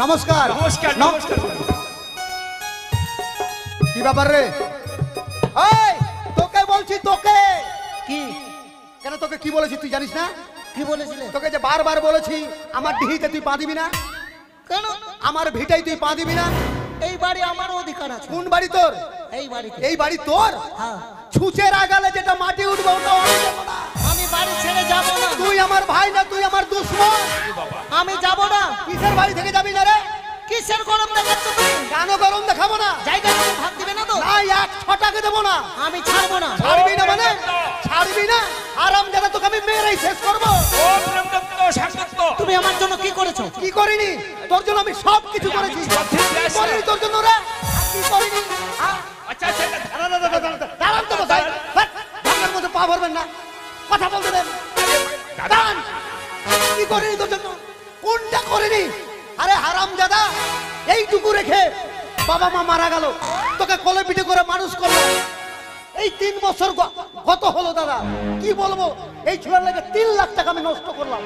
নমস্কার। নমস্কার নমস্কার। কি ব্যাপার রে? এই তোকে বলছি, তোকে। কি কেন তোকে কি বলেছি তুই জানিস না? কি বলেছিলে? তোকে যে বারবার বলেছি আমার ডিহিতে তুই পা দিবি না, কেন? আমার ভিটাই তুই পা দিবি না। এই বাড়ি আমার অধিকার আছে। কোন বাড়ি তোর? এই বাড়িতে। এই বাড়ি তোর? হ্যাঁ। ছুঁচের আগালে যেটা মাটি উঠবে ওটা আমি দেবো না। আমি বাড়ি ছেড়ে যাব না। তুই আমার ভাই না, তুই আমার দুশ্মন। আমি যাব না। কিসের বাড়ি থেকে যাবি না রে? কিসের গরম দেখাচ্ছ তুমি? কেন গরম দেখাবো না? জায়গা তুমি ভাগ দিবে না তো? না, 1 দেবো না। আমি ছাড়বো না। ছাড়বি না মানে? ছাড়বি না? আরাম জানা তোকে আমি মেরেই শেষ করবো। ও প্রেম দত্ত শাসত্ব। তুমি আমার জন্য কি করেছো? কি করিনি? তোর জন্য আমি সব কিছু করেছি। কি করিনি তোর জন্য রে? কি করিনি? আচ্ছা আচ্ছা দাঁড়ান তো কোথায়? ভাঙার মধ্যে পা ভরবেন না, কথা বলতে দেন। দাঁড়ান। কি করিনি তোর জন্য? কোনটা করিনি? আরে হারাম দাদা, এইটুকু রেখে বাবা মা মারা গেল, তোকে কোলে পিঠে করে মানুষ করলো। এই 3 বছর গত হলো দাদা, কি বলবো? এই ছেলের লাগে 3 লাখ টাকা আমি নষ্ট করলাম।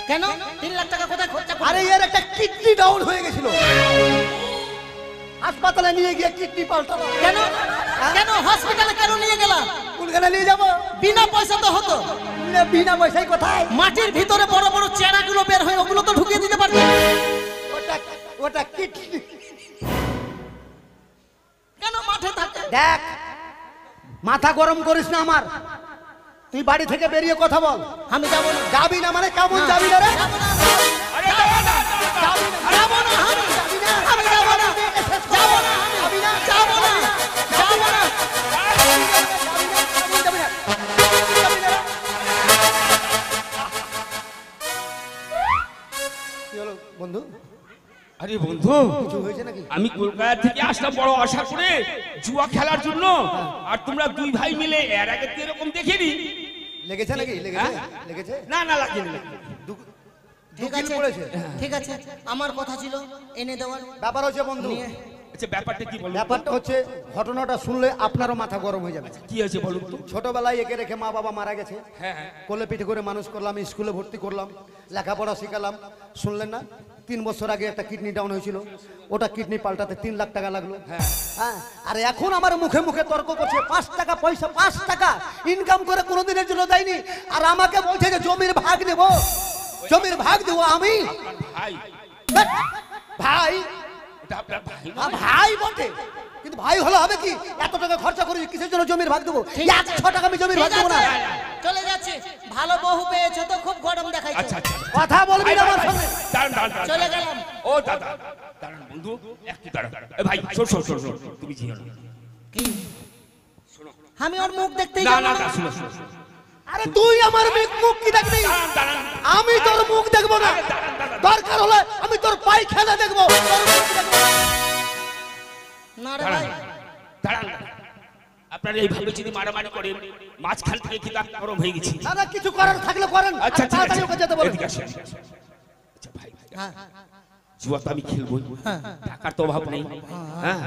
কেন 3 লাখ টাকা কোথায় খরচা করলে? আরে এর একটা কিডনি ডাউন হয়ে গেছিল, হাসপাতালে নিয়ে গিয়ে কিডনি পাল্টালো। কেন কেন হসপিটালে কেন নিয়ে গেলা? কোনখানে নিয়ে যাবো? বিনা পয়সা তো হতো। বিনা পয়সায় কোথায়? মাটির ভিতরে বড় বড় চেরাগুলো বের হয়, ওগুলো তো ঢুকিয়ে দিতে পারবে। ওটা ওটা কিডনি। কেন মাঠে থাকে? দেখ, মাথা গরম করিস না আমার। তুই বাড়ি থেকে বেরিয়ে কথা বল। আমি যাব না। যাবি না মানে কেমন যাবি না রে? যাবো না। আরে দাও না যাবি না। যাবো না আমি। যাবি না। আমি যাব না। যাবো না আমি। যাবি না। যাবো না। যাবো না। যাবি না। যাবি না। কি হলো বন্ধু? আরে বন্ধু কিছু হয়েছে নাকি? আমি কলকাতা থেকে আসলাম বড় আশা করে জুয়া খেলার জন্য, আর তোমরা দুই ভাই মিলে এর আগে তো এরকম দেখিনি। লেগেছে নাকি? লেগেছে? লেগেছে? না না লাগেনি। ঠিক দুকিল আছে পড়েছে? ঠিক আছে, আমার কথা ছিল এনে দেওয়ার। ব্যাপার হচ্ছে বন্ধু, নিয়ে আচ্ছা ব্যাপারটা কি বলুন? ব্যাপারটা হচ্ছে ঘটনাটা শুনলে আপনারও মাথা গরম হয়ে যাবে। কি হয়েছে বলুন তো? ছোটবেলায় একে রেখে মা বাবা মারা গেছে, হ্যাঁ হ্যাঁ। কোলে পিঠে করে মানুষ করলাম, স্কুলে ভর্তি করলাম, লেখাপড়া শিখালাম। শুনলেন না 3 বছর আগে একটা কিডনি ডাউন হয়েছিল, ওটা কিডনি পাল্টাতে 3 লাখ টাকা লাগলো। হ্যাঁ, আর এখন আমার মুখে মুখে তর্ক করছে 5 টাকা পয়সা, 5 টাকা ইনকাম করে কোনোদিনের জন্য দেয়নি, আর আমাকে বলছে যে জমির ভাগ দেব, জমির ভাগ দেবো আমি। ভাই ভাই এটা আপনার ভাই না? ভাই বটে, কিন্তু ভাই হলে হবে কি? এত টাকা খরচা করি কিসের জন্য জমির ভাগ দেবো? 100 টাকা আমি জমির ভাগ ঠিক দেবো না। আছে, চলে যাচ্ছে। ভালো বহু পেয়েছো তো, খুব গরম দেখাইছো। আচ্ছা আচ্ছা। কথা বলবি না আমার সঙ্গে। দাঁড়ান দাঁড়ান চলে গেলাম। ও দাদা দাঁড়ান বন্ধু, একটু দাঁড়ান। এ ভাই শোন শোন শোন শোন, তুমি জিও না। কি? আমি ওর মুখ দেখতেই না যাবো না না। না, শুনো শুনো শুনো। আরে তুই আমার মুখ কি দেখবি? দাঁড়ান দাঁড়ান। আমি তোর মুখ দেখবো না, দরকার হলে আমি তোর পায়খানা দেখবো, তোর মুখ দেখবো না। না রে ভাই, দাঁড়ান দাঁড়ান। আপনারা এইভাবে যদি মারামারি করেন, মাঝখান থেকে কি দাঁত গরম হয়ে গেছি। না না, কিছু করার থাকলে করেন। আচ্ছা ঠিক আছে, তাড়াতাড়ি ওকে যেতে বলেন। এদিকে আসেন। আচ্ছা ভাই, হ্যাঁ জুয়া তো আমি খেলবই, টাকার তো অভাব নেই। হ্যাঁ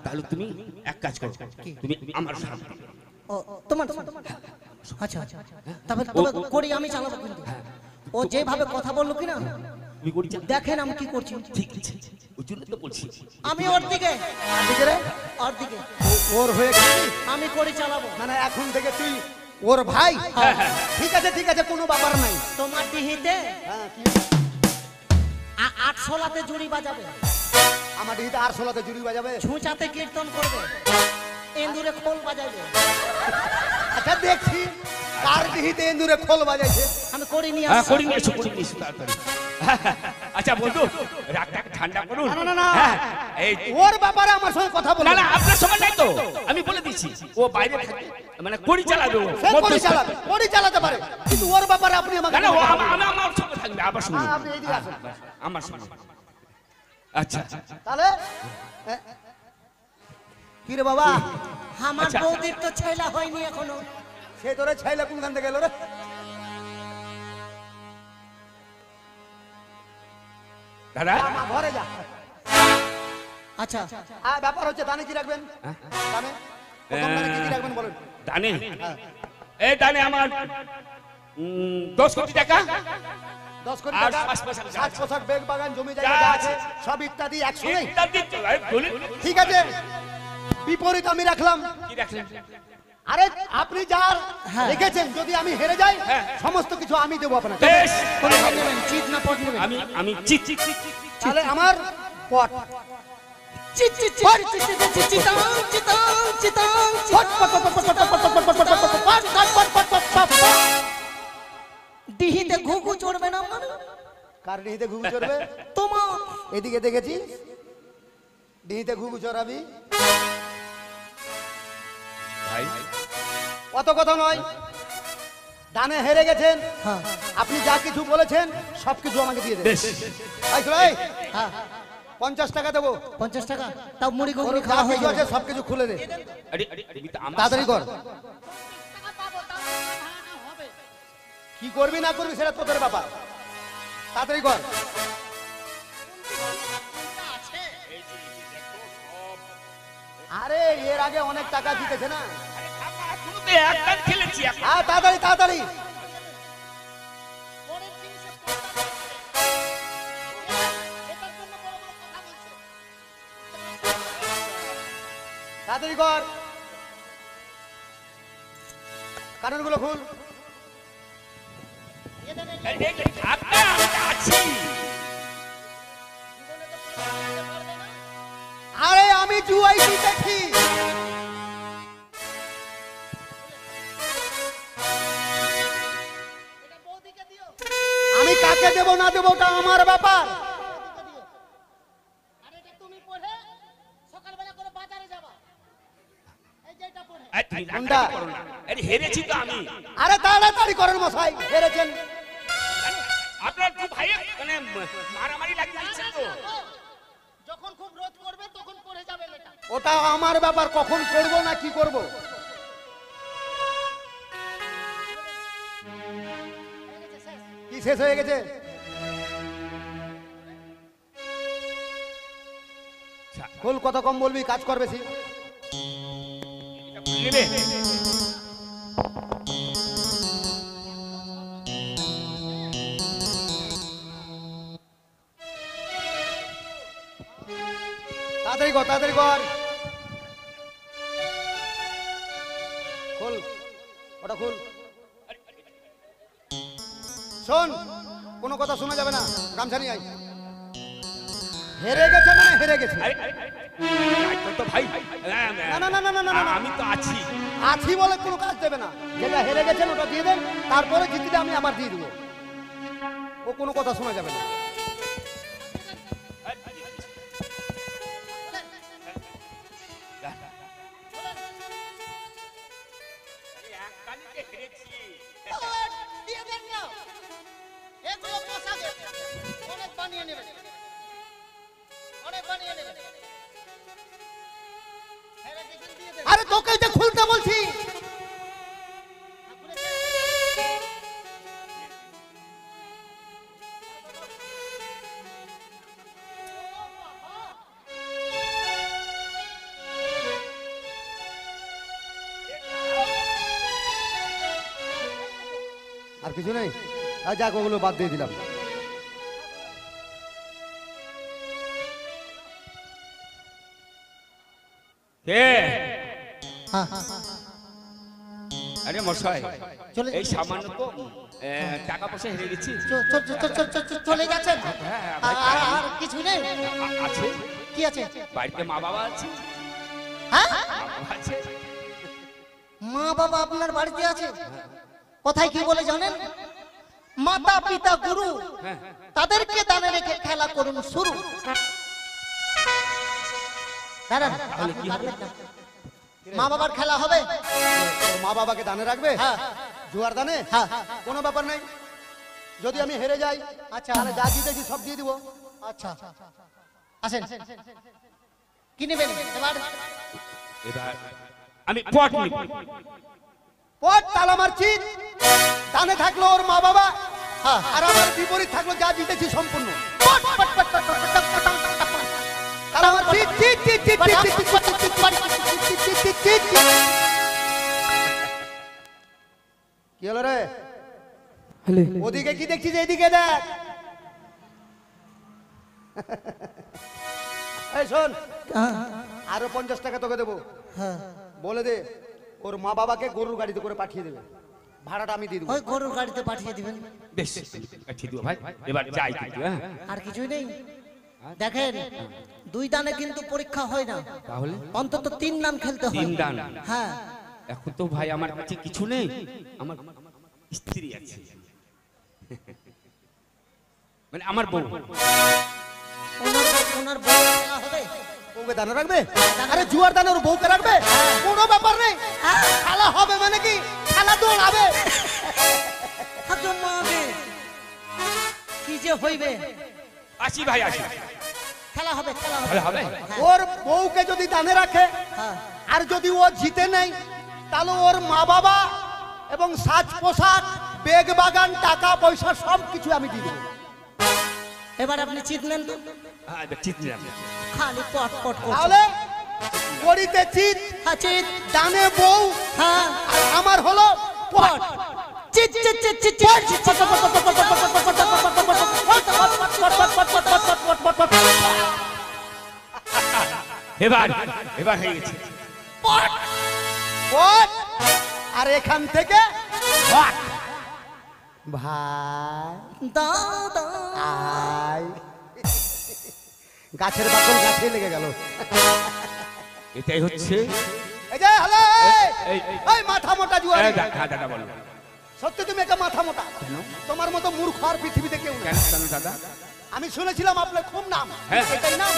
তাহলে তুমি এক কাজ করো, তুমি আমার সাথে। ও তোমার আচ্ছা, তবে তবে করি আমি চালাবো কিন্তু। ও যেভাবে কথা বললো কি না, তুমি করি যা। দেখেন আমি কি করছি। ঠিক আছে, ওই জন্য তো বলছি। আমি ওর দিকে, ঠিক রে, ওর দিকে ওর হয়ে গেছি আমি করি চালাবো। মানে এখন থেকে তুই ওর ভাই? হ্যাঁ, হ্যাঁ। ঠিক আছে ঠিক আছে, কোনো ব্যাপার নাই। তোমার ডিহিতে হ্যাঁ, কি? 816তে জুড়ি বাজাবে, আমার ডিহিতে আর 16তে জুড়ি বাজাবে? ছুঁচাতে কীর্তন করবে, এন্দুরে খোল বাজাবে। আচ্ছা দেখছি কার ডিহিতে এন্দুরে খোল বাজাইছে। আমি করি নিয়ে হ্যাঁ আসছি। করি নিয়েছো, করি নিয়েছো তাড়াতাড়ি। আচ্ছা বন্ধু, রাগটাকে ঠান্ডা করুন। না না না, হ্যাঁ, এই ওর ব্যাপারে আমার সঙ্গে কথা বল। না না, আপনার সময় নাই তো, আমি বলে দিচ্ছি। ও বাইরে থাকে, মানে করি চালাবে ও। সে পরি চালাতে পারে, কিন্তু ওর ব্যাপারে আপনি আমাকে না না, ও কথা বলুন। আমার সঙ্গে থাকবে, আবার শুনুন। হ্যাঁ, আপনি এইদিকে আসুন। আমার সঙ্গে। আচ্ছা তাহলে কি রে বাবা, আমার আচ্ছা। বৌদির তো ছেলা হয়নি এখনো। সে তোরে ছাইলা কোনখান থেকে গেল রে? দাদা আমা ঘরে যা। আচ্ছা ব্যাপার হচ্ছে দানে কি রাখবেন? দানে প্রথম দানে কি রাখবেন বলেন? দানে, এই দানে আমার 10 কোটি টাকা, 10 কোটি আর টাকা, 5 পয়সা যা 60 পোশাক, বেগ বাগান, জমি জায়গা যা যা আছে। আছে সব ইত্যাদি একসঙ্গে। ইত্যাদি তো, এই বলুন। ঠিক আছে, বিপরীত আমি রাখলাম। কি রাখলেন? আরে আপনি যার হ্যাঁ। রেখেছেন, যদি আমি হেরে যাই হ্যাঁ। সমস্ত কিছু আমি দেবো আপনাকে। বেশ, কোন ভাগ নেবেন, চিত না পট নেবেন? আমি চিট চিট চিট চিট। তাহলে আমার পট চিত চিত চিত চিত চিত চিত চিতাং চিতাং চিতাং পট পট পট পট পট পট পট পট পট পট পট পট পট পট পট পট পট। ডিহিতে ঘুঘু চড়বে না আমার? কার ডিহিতে ঘুঘু চড়বে? তোমার এদিকে দেখেছি ডিহিতে ঘুঘু চড়াবি? ভাই অত কথা নয়, দানে হেরে গেছেন, হ্যাঁ আপনি যা কিছু বলেছেন সবকিছু আমাকে দিয়ে দেন। বেশ, এই শোনো, এই, হ্যাঁ 50 টাকা দেবো, 50 টাকা, তাও মুড়ি ওর ঘুগনি যা খাওয়া হয়ে কিছু আছে যাবে। সবকিছু খুলে দে, আরে তুমি তো আমার তাড়াতাড়ি কর। কি করবি না করবি সেটা তোদের ব্যাপার, তাড়াতাড়ি কর। আরে এর আগে অনেক টাকা জিতেছে না। শুরু তো একবার খেলেছি এখন। হ্যাঁ তাড়াতাড়ি তাড়াতাড়ি। তাড়াতাড়ি কর, কানেরগুলো খুল। এই যে থাকবে, আমি তো আছি। আরে আমি জুয়াই দেখি, আমি কাকে দেবো না দেবো ওটা আমার ব্যাপার। এই তুমি কোনটা? রাগারাগি করো না। আরে হেরেছি তো আমি। আরে তাড়াতাড়ি করেন মশাই, হেরেছেন। আপনার দু ভাই মানে মারামারি লাগিয়ে দিচ্ছেন তো। ওটা আমার ব্যাপার, কখন করব না কি করব। কি শেষ হয়ে গেছে? খোল, কথা কম বলবি, কাজ কর বেশি। নেবে তাড়াতাড়ি কর, তাড়াতাড়ি কর। খোল, ওটা খোল। শোন, কোনো কথা শোনা যাবে না, গামছা নিয়ে আয়। হেরে গেছে মানে হেরে গেছে। আরে, তো ভাই না না না না না না না, আমি তো আছি। আছি বলে কোনো কাজ দেবে না। যেটা হেরে গেছেন ওটা দিয়ে দেন, তারপরে জিতলে আমি আবার দিয়ে দেবো। ও কোনো কথা শোনা যাবে না। দিয়ে দেন না, এগুলো পোশাকে অনেক বানিয়ে নেবেন, অনেক বানিয়ে নেবেন। হেরে গেছেন, দিয়ে দেন। আরে তোকে এটা খুলতে বলছি। আর কিছু নেই, আর যাক ওগুলো বাদ দিয়ে দিলাম। কে? হ্যাঁ, আরে মশাই, চলে- এই সামান্য তো টাকা পয়সা হেরে গেছি। চলে গেছেন? হ্যাঁ, আর কিছু নেই? আছে, কি আছে? বাড়িতে মা বাবা আছে। হ্যাঁ, মা বাবা আছে। মা বাবা আপনার বাড়িতে আছে? কোথায় কি বলে জানেন? মাতা পিতা গুরু তাদেরকে দানে রেখে খেলা করুন শুরু। দাঁড়ান, আপনি পারবেন না। মা বাবার খেলা হবে? তোর মা বাবাকে দানে রাখবে? হ্যাঁ। জুয়ার দানে? হ্যাঁ। কোনো ব্যাপার নেই। যদি আমি হেরে যাই, আচ্ছা। তাহলে যা জিতেছি সব দিয়ে দিব। আচ্ছা, আসেন। কি নেবেন এবার? এবার আমি পট নিব। পট তালা মারছি, দানে থাকলো ওর মা বাবা, হ্যাঁ। আর আমার বিপরীত থাকলো যা জিতেছি সম্পূর্ণ। পট, পট, পট, পট, পট, পট, পট, পট, পট। তালা মারছি, চিট, চিট, চিট, চিট, চিট, চিট, চিট, চিট, চিট, চিট, চিট, চিট, চিট। কি হলো রে? ওদিকে কি দেখছিস? এইদিকে দেখ। এই শোন, আরো 50 টাকা তোকে দেবো। হ্যাঁ, বলে দে ওর মা বাবাকে গরুর গাড়িতে করে পাঠিয়ে দেবে, ভাড়াটা আমি দিয়ে দেবো। ওই গরুর গাড়িতে পাঠিয়ে দিবেন। বেশ, ঠিক ভাই, এবার যাই কিন্তু। হ্যাঁ, আর কিছুই নেই। দেখেন, দুই দানে কিন্তু পরীক্ষা হয় না, তাহলে অন্তত 3 দান খেলতে হয়। 3 দান? হ্যাঁ, এখন তো ভাই আমার কাছে কিছু নেই, আমার স্ত্রী আছে, মানে আমার বউ। ওনার বউ খেলা হবে? বউকে দানা রাখবে? আরে জুয়ার দানা ওর বউকে রাখবে? কোনো ব্যাপার নেই, খেলা হবে মানে কি, খেলা দৌড়াবে। জন্য হবে কি যে হইবে। আসি ভাই, আসি। খেলা হবে, খেলা হবে। ভালো হবে। হ্যাঁ, ওর বউকে যদি দানে রাখে, হ্যাঁ। আর যদি ও জিতে নেয়, তাহলে ওর মা বাবা এবং সাজ পোশাক, বেগ বাগান, টাকা পয়সা সব কিছু আমি দিয়ে দেবো। এবার আপনি চিত নেন তো, হ্যাঁ, এবার ঠিক নিলাম। খালি পট পট করছেন। তাহলে করিতে চিত, হ্যাঁ, চিত। দানে বউ, হ্যাঁ, আর আমার হলো পট। চিত চিত চিত চিত চিত পট পট পট পট পট পট পট পট পট পট পট। এবার এবার হয়ে গেছে। পট, আর এখান থেকে ভাগ। ভাই দাদা আয়। গাছের বাকল গাছে লেগে গেল। এটাই হচ্ছে। এই যে হ্যালো, এই, এই মাথা মোটা জুয়ারি, দাদা বলো। সত্যি তুমি একটা মাথা মোটা। তোমার মতো মূর্খ আর পৃথিবীতে কেউ নেই। কেন দাদা? আমি শুনেছিলাম আপনার খুব নাম, হ্যাঁ। এটাই নাম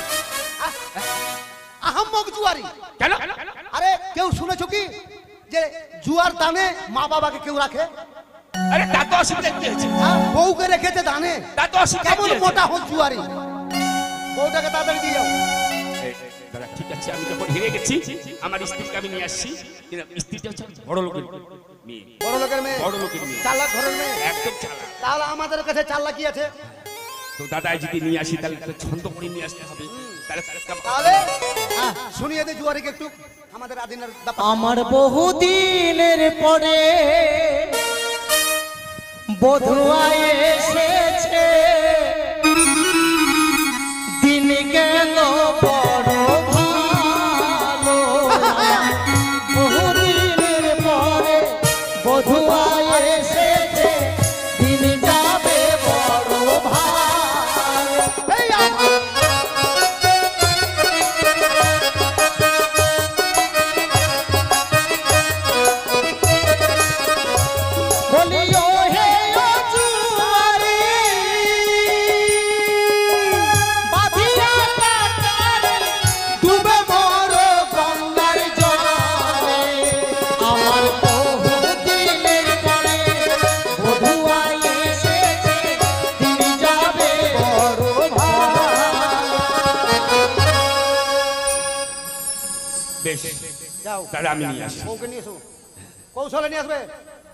আহম্মক জুয়ারি। কেন? আরে কেউ শুনেছো কি যে জুয়ার দানে মা বাবাকে কেউ রাখে? আরে তা তো অসুবিধা কি হয়েছে? বউকে রেখেছে দানে, তা তো অসুবিধা কেমন কি হয়েছে? মোটা হোক জুয়ারি। বউটাকে তাড়াতাড়ি দিয়ে যাও। দাদা ঠিক আছে, বলছি আমি যখন হেরে গেছি আমার স্ত্রীকে আমি নিয়ে আসছি, কিন্তু স্ত্রীটা হচ্ছে বড় লোকের মেয়ে, বড় লোকের মেয়ে, বড় লোকের মেয়ে, চালাক ঘরের মেয়ে। একদম চালাক। তাহলে আমাদের কাছে চাল্লা কি আছে? তো দাদা যদি নিয়ে আসি তাহলে একটা ছন্দ করে নিয়ে আসতে হবে। তাহলে শুনিয়ে দে জুয়ারিকে একটু আমাদের আদিনের ব্যাপার। আমার বহুদিনের পরে বধুয়া এসেছে, দিন গেল বড় ভালো। বহুদিনের পরে বধুয়া এসেছে, দিন যাবে বড় ভালো। এই আমার বলিও হে জুয়ারি, বাঁধিয়া কাটারে ডুবে মর গঙ্গার জলে। আমার বহুদিনের পরে বধুয়া এসেছে, দিন যাবে বড় ভালো। বেশ যাও তাহলে আমি নিয়ে আসি। বউকে নিয়ে এসো, কৌশলে নিয়ে আসবে।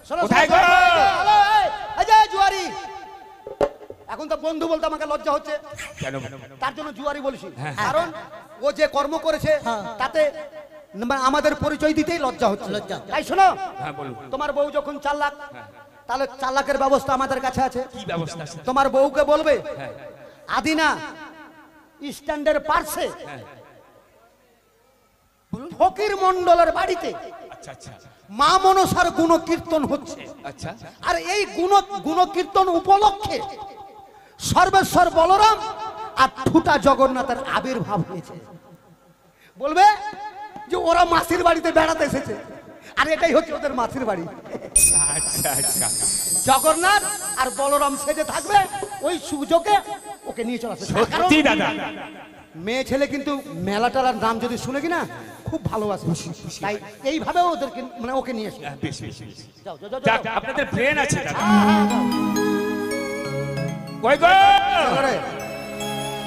শোনো, কোথায় শোনো, গো? শোনো, এই যে জুয়ারি, এখন তো বন্ধু বলতে আমাকে লজ্জা হচ্ছে, কেন? তার জন্য জুয়ারি বলছি। হ্যাঁ। কারণ ও যে কর্ম করেছে তাতে আমাদের পরিচয় দিতেই লজ্জা হচ্ছে। লজ্জা। তাই শোনো, হ্যাঁ বলুন। তোমার বউ যখন চালাক, তাহলে চালাকের ব্যবস্থা আমাদের কাছে আছে। কি ব্যবস্থা আছে? তোমার বউকে বলবে হ্যাঁ। আদিনা স্ট্যান্ডের পার্শ্বে হ্যাঁ। ফকির মন্ডলের বাড়িতে আচ্ছা আচ্ছা মা মনসার গুণ কীর্তন হচ্ছে। আচ্ছা। আর এই গুণ কীর্তন উপলক্ষে সর্বেশ্বর বলরাম আর ঠুটা জগন্নাথের আবির্ভাব হয়েছে। বলবে যে ওরা মাসির বাড়িতে বেড়াতে এসেছে, আর এটাই হচ্ছে ওদের মাসির বাড়ি। আচ্ছা আচ্ছা জগন্নাথ আর বলরাম সেজে থাকবে, ওই সুযোগে ওকে নিয়ে চলে আসবে। কারণ সত্যি দাদা, মেয়ে ছেলে কিন্তু মেলা টেলার নাম যদি শুনে কিনা খুব ভালোবাসে, তাই এইভাবে ওদেরকে মানে ওকে নিয়ে আসবে। বেশ বেশ বেশ। যাও যাও যাও, যাক, যাও। আপনাদের ব্রেন আছে দাদা। কই গো? আরে,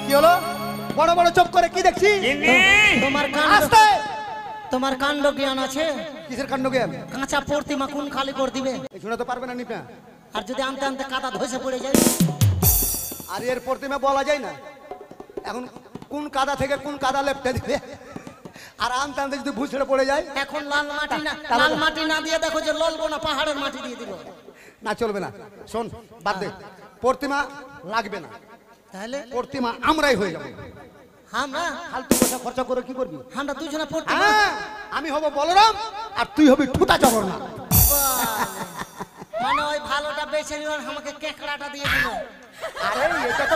কি হলো? বড় বড় চোখ করে কি দেখছি? গিন্নি! তোমার কাণ্ড, আস্তে। তোমার কাণ্ড জ্ঞান আছে? কিসের কাণ্ড জ্ঞান? কাঁচা প্রতিমা কোন খালি করে দিবে? এই শোনাতে পারবে না নিপনা? আর যদি আনতে আনতে কাদা ধসে পড়ে যায়? আর এর প্রতিমা বলা যায় না এখন কোন কাদা থেকে কোন কাদা লেপটে দিবে, আর আনতে আনতে যদি ভুসড়ে পড়ে যায় এখন লাল মাটি না, তাহলে- লাল মাটি না দিয়ে দেখো যে ললবো না, পাহাড়ের মাটি দিয়ে দিল। না, চলবে না। শোন, বাদ দে, প্রতিমা লাগবে না, তাহলে প্রতিমা আমরাই হয়ে যাবো। আমরা ফালতু পয়সা খরচা করে কি করবি? আমরা দুজনে প্রতিমা। হ্যাঁ, আমি হব বলরাম আর তুই হবি ঠুটা জগন্নাথ। মানে ওই ভালোটা বেছে নিল, আমাকে কেকড়াটা দিয়ে দিল। আরে এটা তো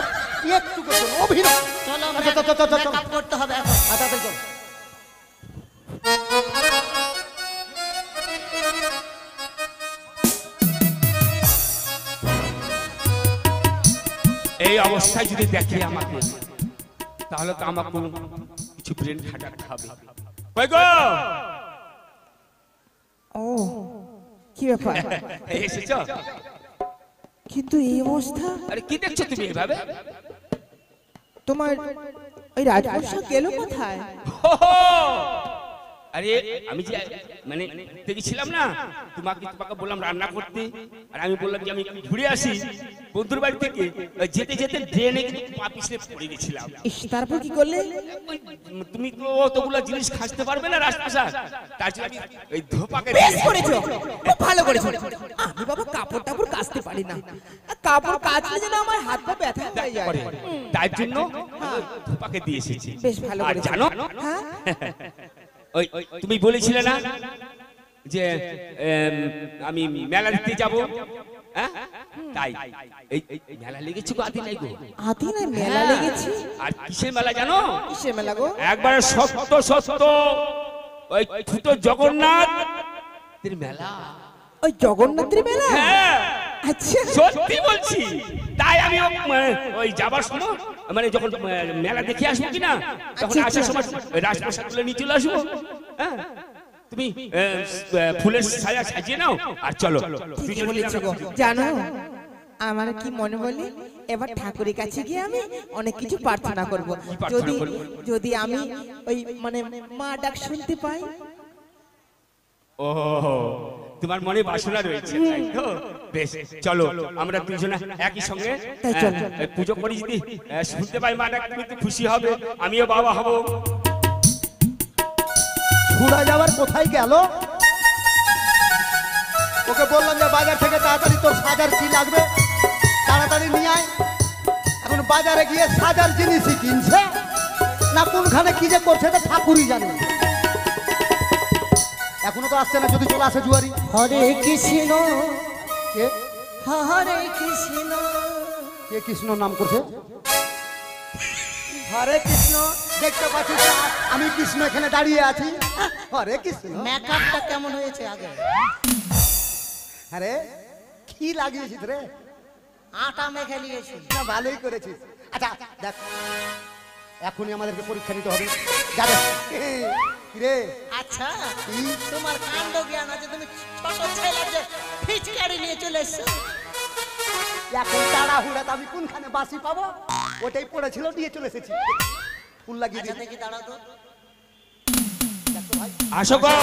একটু করছো অভিনয়। চলো আচ্ছা, চল, চল, চল, চল। মেকআপ করতে হবে এখন। আচ্ছা, চল। এই অবস্থায় যদি দেখে আমাকে, তাহলে তো আমার কোনো কিছু ব্রেন খাটাতে হবে। কই গো? ও কি ব্যাপার? এসেছো? কিন্তু এই অবস্থা, আরে কি দেখছো তুমি এইভাবে? তোমার ওই রাজবংশ গেল কোথায়? হো হো! আরে আমি যে মানে দেখেছিলাম না, তোমাকে বললাম রান্না করতে, আর আমি বললাম যে আমি একটু ঘুরে আসি বন্ধুর বাড়ি থেকে। ওই যেতে যেতে ড্রেনে কিন্তু পা পিছলে পড়ে গেছিলাম। ইস, তারপর কি করলে? ওই তুমি তো অতগুলো জিনিস খাসতে পারবে না রাজপ্রাসাদ, তার জন্য আমি ওই ধোপাকে বেশ করেছো, খুব ভালো করেছো। আমি বাবা কাপড় টাপড় কাচতে পারি না, আর কাপড় কাচলে যেন আমার হাত পা ব্যথা হয়ে যায়। করে, তার জন্য ধোপাকে দিয়ে এসেছি। বেশ ভালো আর করেছো। জানো, হ্যাঁ, ওই তুমি বলেছিলে না যে আমি মেলা দিতে যাব, হ্যাঁ? তাই এই এই মেলা লেগেছে গো আদিনায় গো। আদিনায় মেলা লেগেছে? আর কিসের মেলা জানো? কিসের মেলা গো? একবারে সত্য সত্য ওই ছোট জগন্নাথ মেলা। ওই জগন্নাথের মেলা? হ্যাঁ আচ্ছা, সত্যি বলছি। তাই আমি ওই যাবার সময় মানে যখন মেলা দেখে আসবো কিনা, তখন আচ্ছা, আসার সময় রাজপ্রাসাদ তুলে নিয়ে চলে আসবো। হ্যাঁ, তুমি ফুলের সাজা সাজিয়ে নাও আর চলো। ঠিকই বলেছো গো। জানো, আমার কি মনে বলে এবার ঠাকুরের কাছে গিয়ে আমি অনেক কিছু প্রার্থনা করব। যদি যদি আমি ওই মানে মা ডাক শুনতে পাই। ও তোমার মনে বাসনা রয়েছে তাই তো? বেশ চলো আমরা দুজনে একই সঙ্গে তাই চলো। পুজো করি, যদি শুনতে পাই মা ডাক তুমি তো খুশি হবে, আমিও বাবা হব। ছুড়া যাওয়ার কোথায় গেল? ওকে বললাম যে বাজার থেকে তাড়াতাড়ি তোর সাজার কি লাগবে তাড়াতাড়ি নিয়ে আয়। এখন বাজারে গিয়ে সাজার জিনিসই কিনছে না কোনখানে কি যে করছে তা ঠাকুরই জানে। এখনো তো আসছে না, যদি চলে আসে জুয়ারি। হরে কৃষ্ণ কে হরে কৃষ্ণ। কে কৃষ্ণ নাম করছে? হরে কৃষ্ণ। দেখতে পাচ্ছিস না আমি কৃষ্ণ এখানে দাঁড়িয়ে আছি? হরে কৃষ্ণ। মেকআপটা কেমন হয়েছে আগে? আরে কি লাগিয়েছিস রে? আটা মেখে নিয়েছি। না ভালোই করেছিস। আচ্ছা দেখ এখনই আমাদেরকে পরীক্ষা নিতে হবে। যাবে রে? আচ্ছা তোমার কাণ্ড জ্ঞান আছে, তুমি ছোট ছেলে যে ফিচকারি নিয়ে চলে এসছো। এখন তাড়াহুড়াতে আমি কোনখানে বাসি পাবো? ওটাই পড়েছিল নিয়ে চলে এসেছি। ফুল লাগিয়ে আচ্ছা দিই। দেখি দাঁড়াও তো। আসো গো।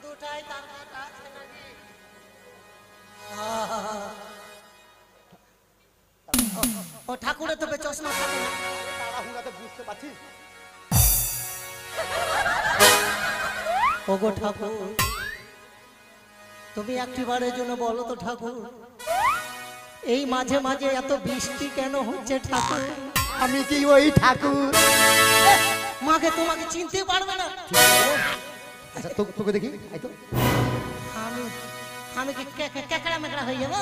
দুটাই তার কাটা আছে নাকি? ও ঠাকুরের তো চশমা থাকে না। তাড়াহুড়াতে বুঝতে পারছিস? ওগো ঠাকুর, তুমি একটিবারের জন্য বলো তো ঠাকুর, এই মাঝে মাঝে এত বৃষ্টি কেন হচ্ছে ঠাকুর? আমি কি ওই ঠাকুর? মাকে তোমাকে চিনতে পারবে না। আচ্ছা তোকে দেখি এই তো। আমি আমি কি কেকড়া মেকড়া হয়ে যাবো?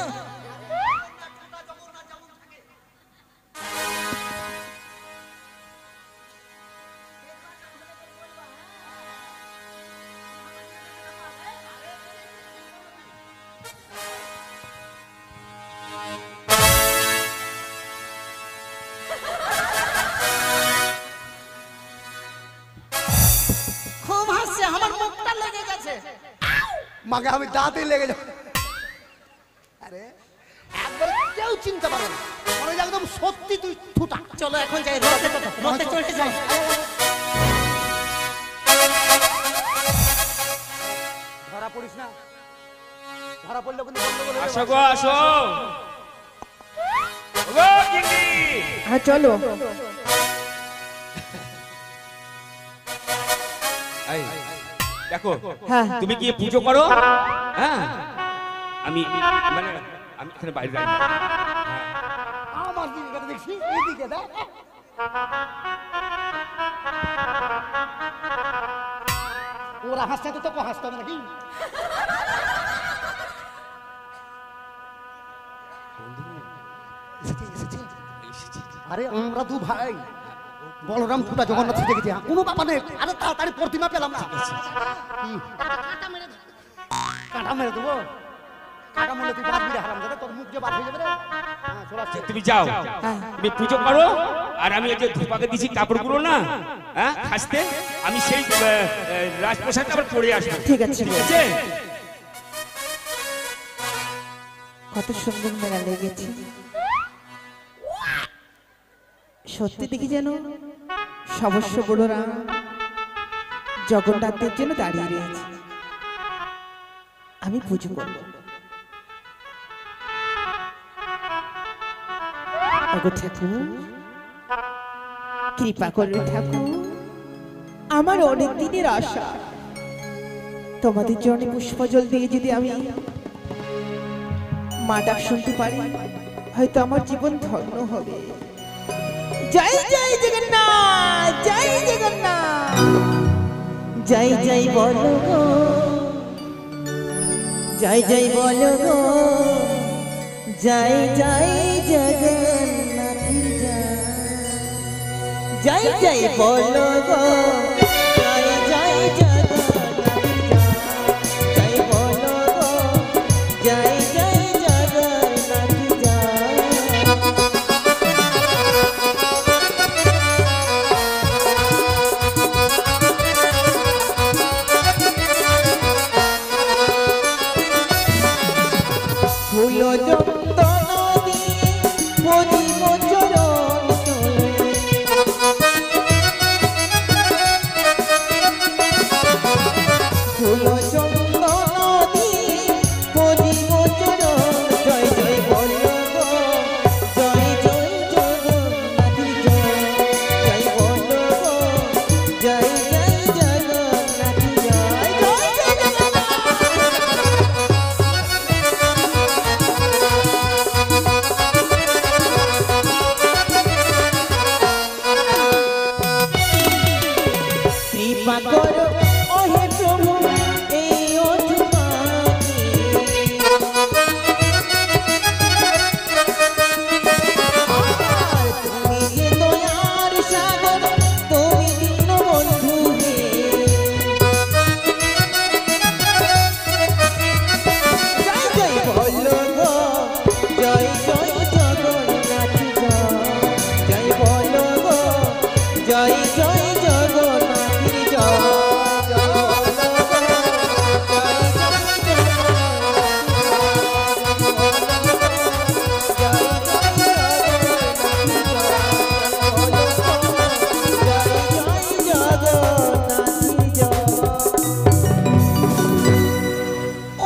খুব হাসছে, আমার মুখটা লেগে গেছে। মাকে আমি দাঁতে লেগে যাব। আরে একবার কেউ চিনতে পারবে না, মনে হয় একদম সত্যি তুই ঠুটা। চলো এখন যাই, রথে চড়ে যাই। ধরা পড়িস না, ধরা পড়লে কিন্তু বন্ধ করে দেব। আসো গো আসো। গো গিন্নি। হ্যাঁ চলো। এই, দেখো হ্যাঁ তুমি কি পুজো করো? হ্যাঁ আমি মানে আমি এখানে বাইরে যাই না। আমার দিকে দেখছি, এইদিকে দেখ। ওরা হাসছে তো তোকে হাসতে হবে নাকি? আরে আমরা দু ভাই বলরাম ফুটা জগন্নাথ দেখেছি, কোনো ব্যাপার নেই। আরে তাড়াতাড়ি প্রতিমা পেলাম না। কি কাঁটা মেরে দেবো? কাঁটা মেরে তুই বাদ দিয়ে হারাম যাবে, তোর মুখ যে বাদ হয়ে যাবে রে। হ্যাঁ চলে আসছে। তুমি যাও, তুমি পুজো করো, আর আমি এই যে ধূপাকে দিছি কাপড়গুলো না হ্যাঁ খাসতে, আমি সেই রাজপ্রসাদটা আবার পরে আসবো। ঠিক আছে। ঠিক আছে? কত সুন্দর মেলা লেগেছে সত্যি। দেখি যেন সবস্ব বড়রা জগন্নাথের জন্য দাঁড়িয়ে রয়েছে। আমি পুজো করব। ওগো ঠাকুর, কৃপা করবে ঠাকুর, আমার অনেক দিনের আশা তোমাদের চরণে পুষ্পজল দিয়ে যদি আমি মা ডাক শুনতে পারি, হয়তো আমার জীবন ধন্য হবে। জয় জয় জগন্নাথ, জয় জগন্নাথ, জয় জয় বলো গো, জয় জয় বলো গো, জয় জয় জগন্নাথ জয় জয় বলো গো, জয় জয় জগন্নাথ জয় বলো গো, জয় জয় জগন্নাথ জয়। জয় জয় জগন্নাথের জয়।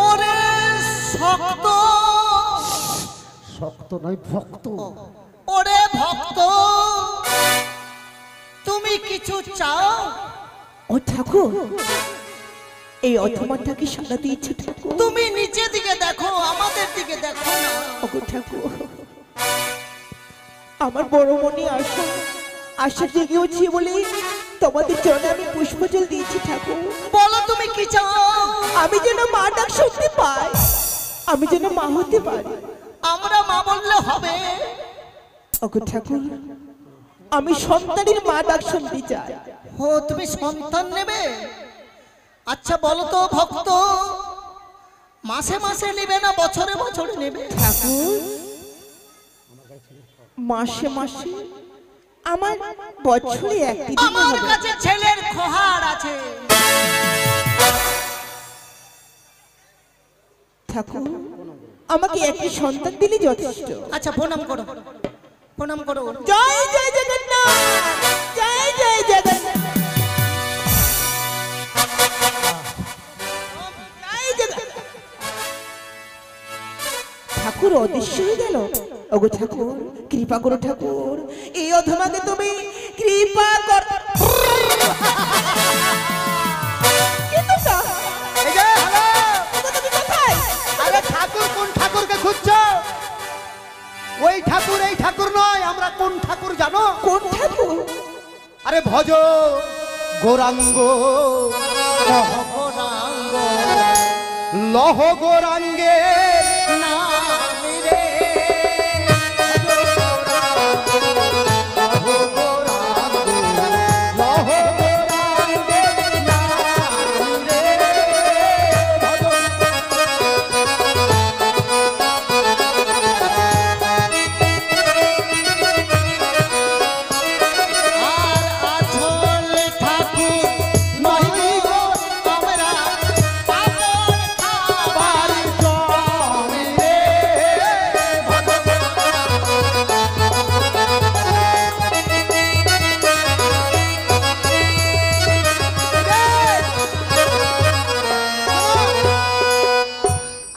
ওরে শক্ত, শক্ত নয় ভক্ত। ওরে ভক্ত, তুমি কিছু চাও? ও ঠাকুর, এই অধমাটাকে সারা দিয়েছে ঠাকুর। তুমি নিচের দিকে দেখো, আমাদের দিকে দেখো না। ওগো ঠাকুর, আমার বড় মনে আশা আশা জেগে উঠছে বলে তোমাদের জন্য আমি পুষ্পজল দিয়েছি ঠাকুর। বলো তুমি কি চাও? আমি যেন মা ডাক শুনতে পাই, আমি যেন মা হতে পারি। আমরা মা বললে হবে? ওগো ঠাকুর, আমি সন্তানের মা ডাক শুনতে চাই। ও তুমি সন্তান নেবে? আচ্ছা বলো তো ভক্ত, মাসে মাসে নেবে না বছরে বছরে নেবে? ঠাকুর, মাসে মাসে আমার বছরে একদিন আমার কাছে ছেলের খোহার আছে। ঠাকুর, আমাকে একটি সন্তান দিলে যথেষ্ট। আচ্ছা প্রণাম করো, প্রণাম করো। জয় জয় জগন্নাথ, জয় জয় জগন্নাথ, জয় জগন্নাথ। ঠাকুর অদৃশ্য হয়ে গেল। ওগো ঠাকুর, কৃপা করো ঠাকুর, এই অধমাকে তুমি কৃপা কর। কিন্তু না, এই যে হ্যালো, তুমি কোথায়? আরে ঠাকুর, কোন ঠাকুরকে খুঁজছো? ওই ঠাকুর এই ঠাকুর নয়। আমরা কোন ঠাকুর জানো? কোন ঠাকুর? আরে ভজ গৌরাঙ্গ, লহ গৌরাঙ্গে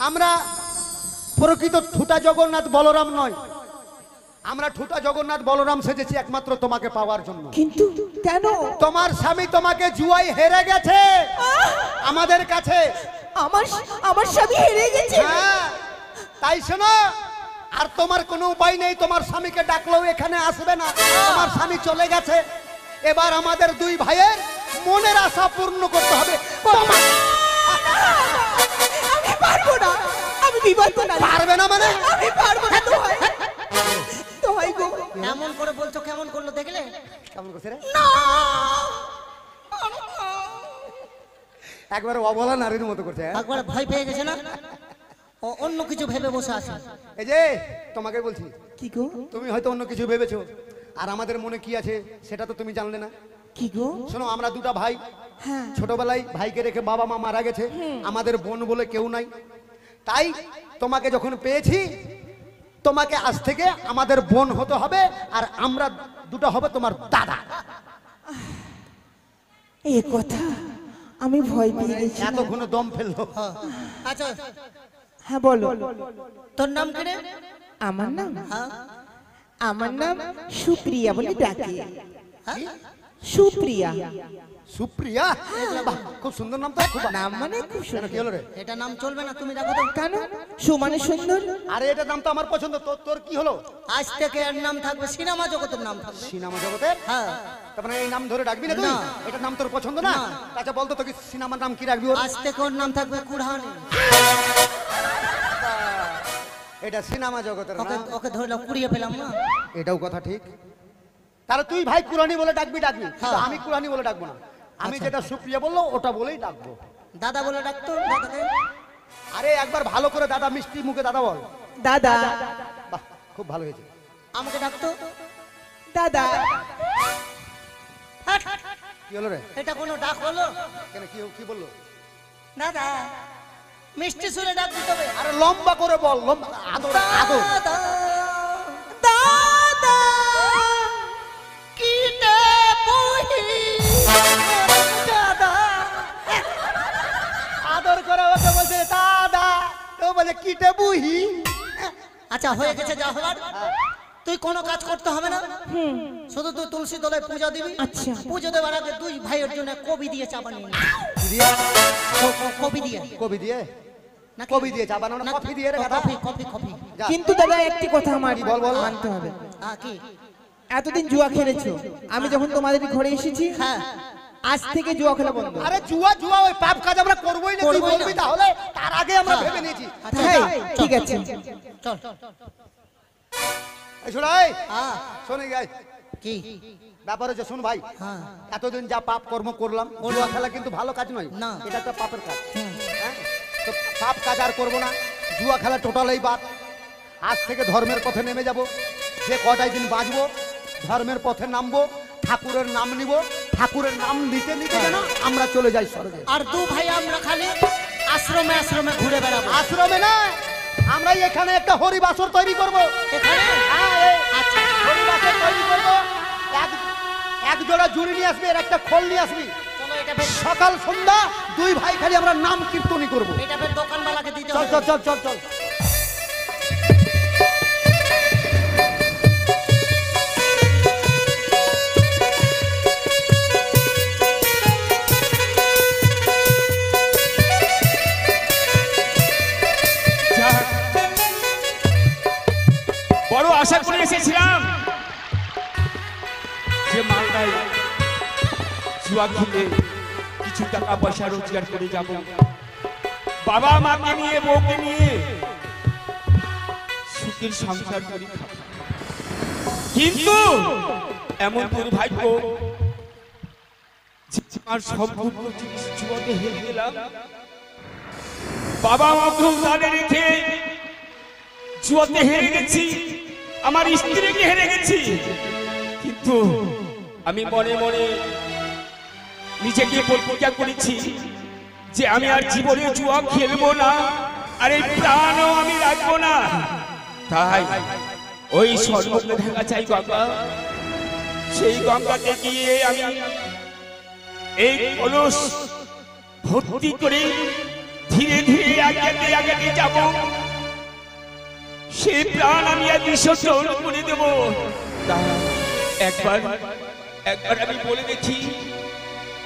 আমরা প্রকৃত ঠুটা জগন্নাথ বলরাম নয়। আমরা ঠুটা জগন্নাথ বলরাম সেজেছি একমাত্র তোমাকে পাওয়ার জন্য। কিন্তু কেন? তোমার স্বামী তোমাকে জুয়াই হেরে গেছে আমাদের কাছে। আমার আমার স্বামী হেরে গেছে। হ্যাঁ, তাই শোনো, আর তোমার কোনো উপায় নেই। তোমার স্বামীকে ডাকলেও এখানে আসবে না, তোমার স্বামী চলে গেছে। এবার আমাদের দুই ভাইয়ের মনের আশা পূর্ণ করতে হবে। আমি পারবো না, আমি বিবাহিত না। পারবে না মানে? আমি পারবো না। দোহাই, দোহাই গো। এমন করে বলছো, কেমন করলো দেখলে? কেমন করছে রে? একবার অবলা নারীর মতো করছে। হ্যাঁ? একবার ভয় পেয়ে গেছে না, ও অন্য কিছু ভেবে বসে আছে। এই যে তোমাকে বলছি, কি গো? তুমি হয়তো অন্য কিছু ভেবেছো, আর আমাদের মনে কি আছে সেটা তো তুমি জানলে না। কি গো? শোনো, আমরা দুটা ভাই, হ্যাঁ, ছোটবেলায় ভাইকে রেখে বাবা মা মারা গেছে। আমাদের বোন বলে কেউ নাই। তাই তোমাকে যখন পেয়েছি, তোমাকে আজ থেকে আমাদের বোন হতে হবে, আর আমরা দুটো হবে তোমার দাদা। এই কথা আমি ভয় পেয়ে গেছি। এতক্ষণ দম ফেললো। আচ্ছা হ্যাঁ বলো। তোর নাম কি রে? আমার নাম, হ্যাঁ? আমার নাম সুপ্রিয়া বলে ডাকে। হ্যাঁ? সুপ্রিয়া সুপ্রিয়া, বাহ, খুব সুন্দর নাম তো। খুব নাম মানে খুব কেন, সুন্দর। কি হলো রে? এটা নাম চলবে না, তুমি রাখো তো। কেন? সুমানে সুন্দর। আরে এটা নাম তো আমার পছন্দ। তোর তোর কি হলো? আজ থেকে এর নাম থাকবে সিনেমা জগতের নাম থাকবে। সিনেমা জগতের? হ্যাঁ, তারপরে এই নাম ধরে ডাকবি না তুই? না। এটা নাম তোর পছন্দ না? না। আচ্ছা বলতো তোকে সিনেমার নাম কি রাখবি ওর? আজ থেকে ওর নাম থাকবে কুড়হানি। এটা সিনেমা জগতের ওকে নাম। ওকে ধরলাম, কুড়িয়ে পেলাম না। এটাও কথা ঠিক। তাহলে তুই ভাই কুরানি বলে ডাকবি ডাকবি, কিন্তু হ্যাঁ। আমি কুরানি বলে ডাকবো না। আমি যেটা সুপ্রিয়া বললো ওটা বলেই ডাকবো। দাদা বলে ডাকতো দাদাকে। আরে একবার ভালো করে দাদা, মিষ্টি মুখে দাদা বল। দাদা, বাহ, খুব ভালো হয়েছে। আমাকে ডাকতো দাদা, কি হলো রে? এটা কোনো ডাক হলো? কেন কি কি বললো? দাদা মিষ্টি সুরে ডাক দিতে হবে। আরে লম্বা করে বল, লম্বা আদর আদর। দাদা দাদা কিনে বহি দাদা। আদর করে ওকে বলছে দাদা, তো বলে কিটে বুহি। আচ্ছা হয়ে গেছে যা হবার। তুই কোনো কাজ করতে হবে না, শুধু তুই তুলসী তলায় পূজা দিবি। আচ্ছা। পুজো দেওয়ার আগে দুই ভাইয়ের জন্য কবি দিয়ে চা বানিয়ে নিবি। দিয়ে কবি দিয়ে কবি দিয়ে নাকি? কবি দিয়ে চা বানানো না, কফি দিয়ে রে গাধা। Coffee coffee coffee. যা। কিন্তু দাদা একটি কথা আমার কি বল, বল। মানতে হবে। কি? এতদিন জুয়া খেলেছো, আমি যখন তোমাদের ঘরে এসেছি হ্যাঁ আজ থেকে জুয়া খেলা বন্ধ। আরে জুয়া জুয়া ওই পাপ কাজ আমরা করবোই না, তুই করবোই না। বলবি তাহলে তার আগে আমরা হ্যাঁ। ভেবে নিয়েছি। আচ্ছা, তাই? চল, ঠিক চল, আছে। চল এই শোনাই হ্যাঁ শোনে গাই কি? ব্যাপার হচ্ছে, শুন ভাই, হ্যাঁ এতদিন যা পাপ কর্ম করলাম, জুয়া খেলা কিন্তু ভালো কাজ নয়, না। এটা একটা পাপের কাজ। হুম। হ্যাঁ? তো পাপ কাজ আর করবো না, জুয়া খেলা টোটালেই বাদ। আজ থেকে ধর্মের পথে নেমে যাব, যে কটাই দিন বাঁচবো ধর্মের পথে নামবো, ঠাকুরের নাম নিব, ঠাকুরের নাম নিতে নিতে যেন আমরা চলে যাই স্বর্গে। আর দু ভাই আমরা খালি আশ্রমে আশ্রমে ঘুরে বেড়াবো। আশ্রমে না, আমরা এখানে একটা হরিবাসর তৈরি করব। এখানে আচ্ছা হরিবাসর তৈরি করব। এক জোড়া জুড়ি নিয়ে আসবি, আর একটা খোল নিয়ে আসবি। চলো এটা বেশ, সকাল সন্ধ্যা দুই ভাই খালি আমরা নাম কীর্তনই করব। এটা বেশ দোকানওয়ালাকে দিতে চল হবে। চল চল চল চল। যাক, বড় আশা করে এসেছিলাম যে মালদায় জুয়া খেলে কিছু টাকা পয়সা রোজগার করে যাব, বাবা মাকে নিয়ে বউকে নিয়ে সুখের সংসার করে খাবো। কিন্তু এমন দুর্ভাগ্য যে আমার সম্পূর্ণ জিনিস জুয়াতে হেরে গেলাম। বাবা মাকে উদারে রেখে জুয়াতে হেরে গেছি, আমার স্ত্রীকে হেরে গেছি। কিন্তু আমি মনে মনে নিজেকে প্রতিজ্ঞা করেছি যে আমি আর জীবনে জুয়া খেলবো না, আর এই প্রাণও আমি রাখবো না। তাই ওই স্বর্ণকে দেখা চাই গঙ্গা, সেই গঙ্গাতে গিয়ে আমি এই কলস ভর্তি করে ধীরে ধীরে আগে যাব, সেই প্রাণ আমি আর বিসর্জন করে দেব। একবার একবার আমি বলে দেখি,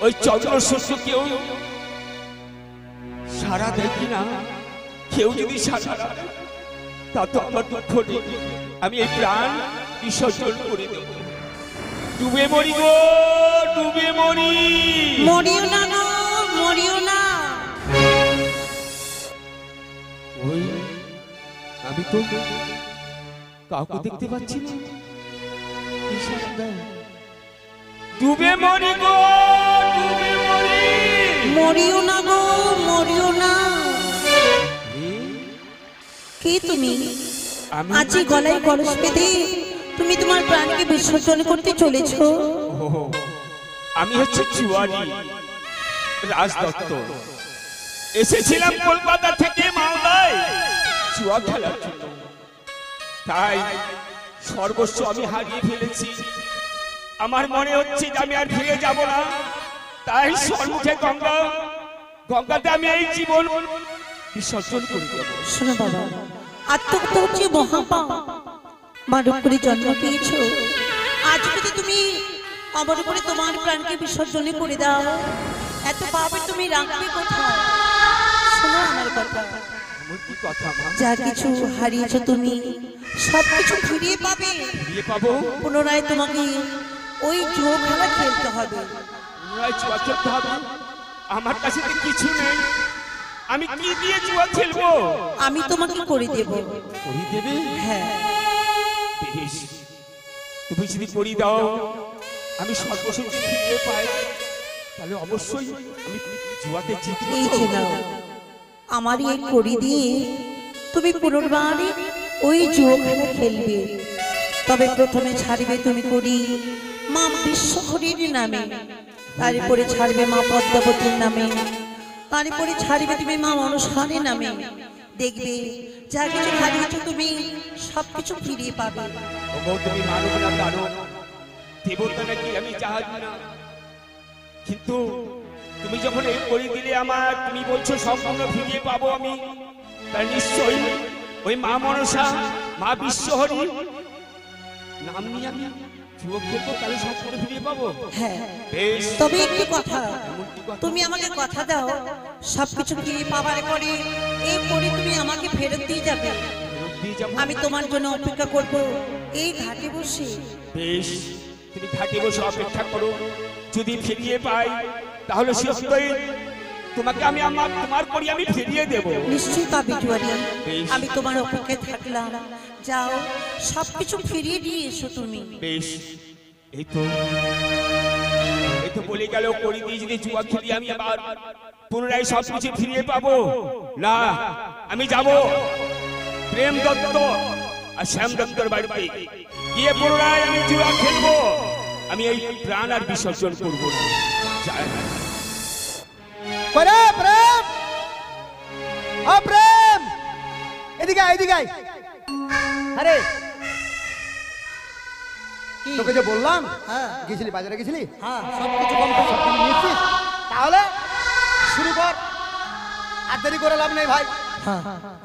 ওই চন্দ্র সূর্য কেউ সারা দেখি না, কেউ যদি সারা দেয়, তা তো আমার দুঃখ নেই, আমি এই প্রাণ বিসর্জন করে দেব। ডুবে মরি গো, ডুবে মরি। মরিও না গো, মরিও না। ওই আমি তো কাউকে দেখতে পাচ্ছি না। ডুবে মরি গো, ডুবে মরি। মরিও না গো, মরিও না। কে তুমি? আমি আজ এই গলায় কলস বেঁধে তুমি তোমার প্রাণকে বিসর্জন করতে চলেছো? আমি হচ্ছে চুয়ারি রাজ দত্ত, এসেছিলাম কলকাতা থেকে মালদায় জুয়া খেলার জন্য। তাই সর্বস্ব আমি হারিয়ে ফেলেছি, আমার মনে হচ্ছে যে আমি আর ফিরে যাব না। তাই সম্মুখে গঙ্গা, গঙ্গাতে আমি এই জীবন বিসর্জন করে দেব। শোনো বাবা, আত্মহত্যা হচ্ছে মহাপাপ। মানব করে জন্ম পেয়েছো, আজ যদি তুমি আমার উপরে তোমার প্রাণকে বিসর্জনে করে দাও, এত পাপে তুমি রাখবে কোথায়? শোনো আমার কথা, এমন কি কথা মা? যা কিছু হারিয়েছো তুমি সবকিছু ফিরিয়ে পাবে। বিয়ে পাবো? পুনরায় তোমাকে ওই জুয়ো খেলা খেলতে হবে। পুনরায় জুয়া খেলতে হবে? আমার কাছে তো কিছু নেই, আমি কি দিয়ে জুয়া খেলবো? আমি তোমাকে করে দেব। করি দেবে? হ্যাঁ, বেশ, তুমি যদি করি দাও, আমি সর্বস্ব ফিরে পাই, তাহলে অবশ্যই আমি জুয়াতে জিতবো। এই যে নাও, আমার এই করি দিয়ে তুমি পুনর্বার ওই জুয়ো খেলা খেলবে। তবে প্রথমে ছাড়বে তুমি করি মা বিশ্বহরির নামে। তারপরে ছাড়বে মা পদ্মাবতীর নামে, তারপরে ছাড়বে তুমি মা মনসারের নামে। দেখবে যা কিছু হারিয়েছ তুমি সবকিছু ফিরিয়ে পাবে। ওগো তুমি মানব না জানো, দেবতা নাকি আমি জানি না, কিন্তু তুমি যখন এই করে দিলে আমার, তুমি বলছো সম্পূর্ণ ফিরিয়ে পাবো আমি, তাই নিশ্চয়ই ওই মা মনসা, মা বিশ্বহরি নাম নিয়ে আমি যুবক খেলবো, তাহলে সম্পূর্ণ ফিরিয়ে পাবো। হ্যাঁ, বেশ, তবে একটি কথা, তুমি আমাকে কথা দাও সবকিছু ফিরিয়ে পাবার পরে এই পরে তুমি আমাকে ফেরত দিয়ে যাবে। দিয়ে যাবো। আমি তোমার জন্য অপেক্ষা করব এই ঘাটে বসে। বেশ, তুমি ঘাটে বসে অপেক্ষা করো, যদি ফিরিয়ে পাই তাহলে সত্যই তোমাকে আমি তোমার করি আমি ফিরিয়ে দেব। নিশ্চয়ই পাবে জুয়ারি, বেশ। আমি তোমার অপেক্ষায় থাকলাম। যাও সবকিছু ফিরিয়ে দিয়ে এসো তুমি। বেশ, এই তো বলে গেল করি দিয়ে যদি জুয়া খেলি আমি আবার পুনরায় সবকিছু ফিরিয়ে পাবো না। আমি যাব প্রেম দত্ত আর শ্যাম দত্তর বাড়িতে গিয়ে পুনরায় আমি জুয়া খেলবো, আমি এই প্রাণ আর বিসর্জন করবো না। যাই। করে প্রেম, ও প্রেম, এদিকে আয়, এদিকে আয়। আরে তোকে যে বললাম, হ্যাঁ গেছিলি বাজারে, গেছিলি? হ্যাঁ সবকিছু কমপ্লিট। সব কিছু নিচ্ছিস? তাহলে শুরু কর, আর দেরি করে লাভ নেই ভাই, হ্যাঁ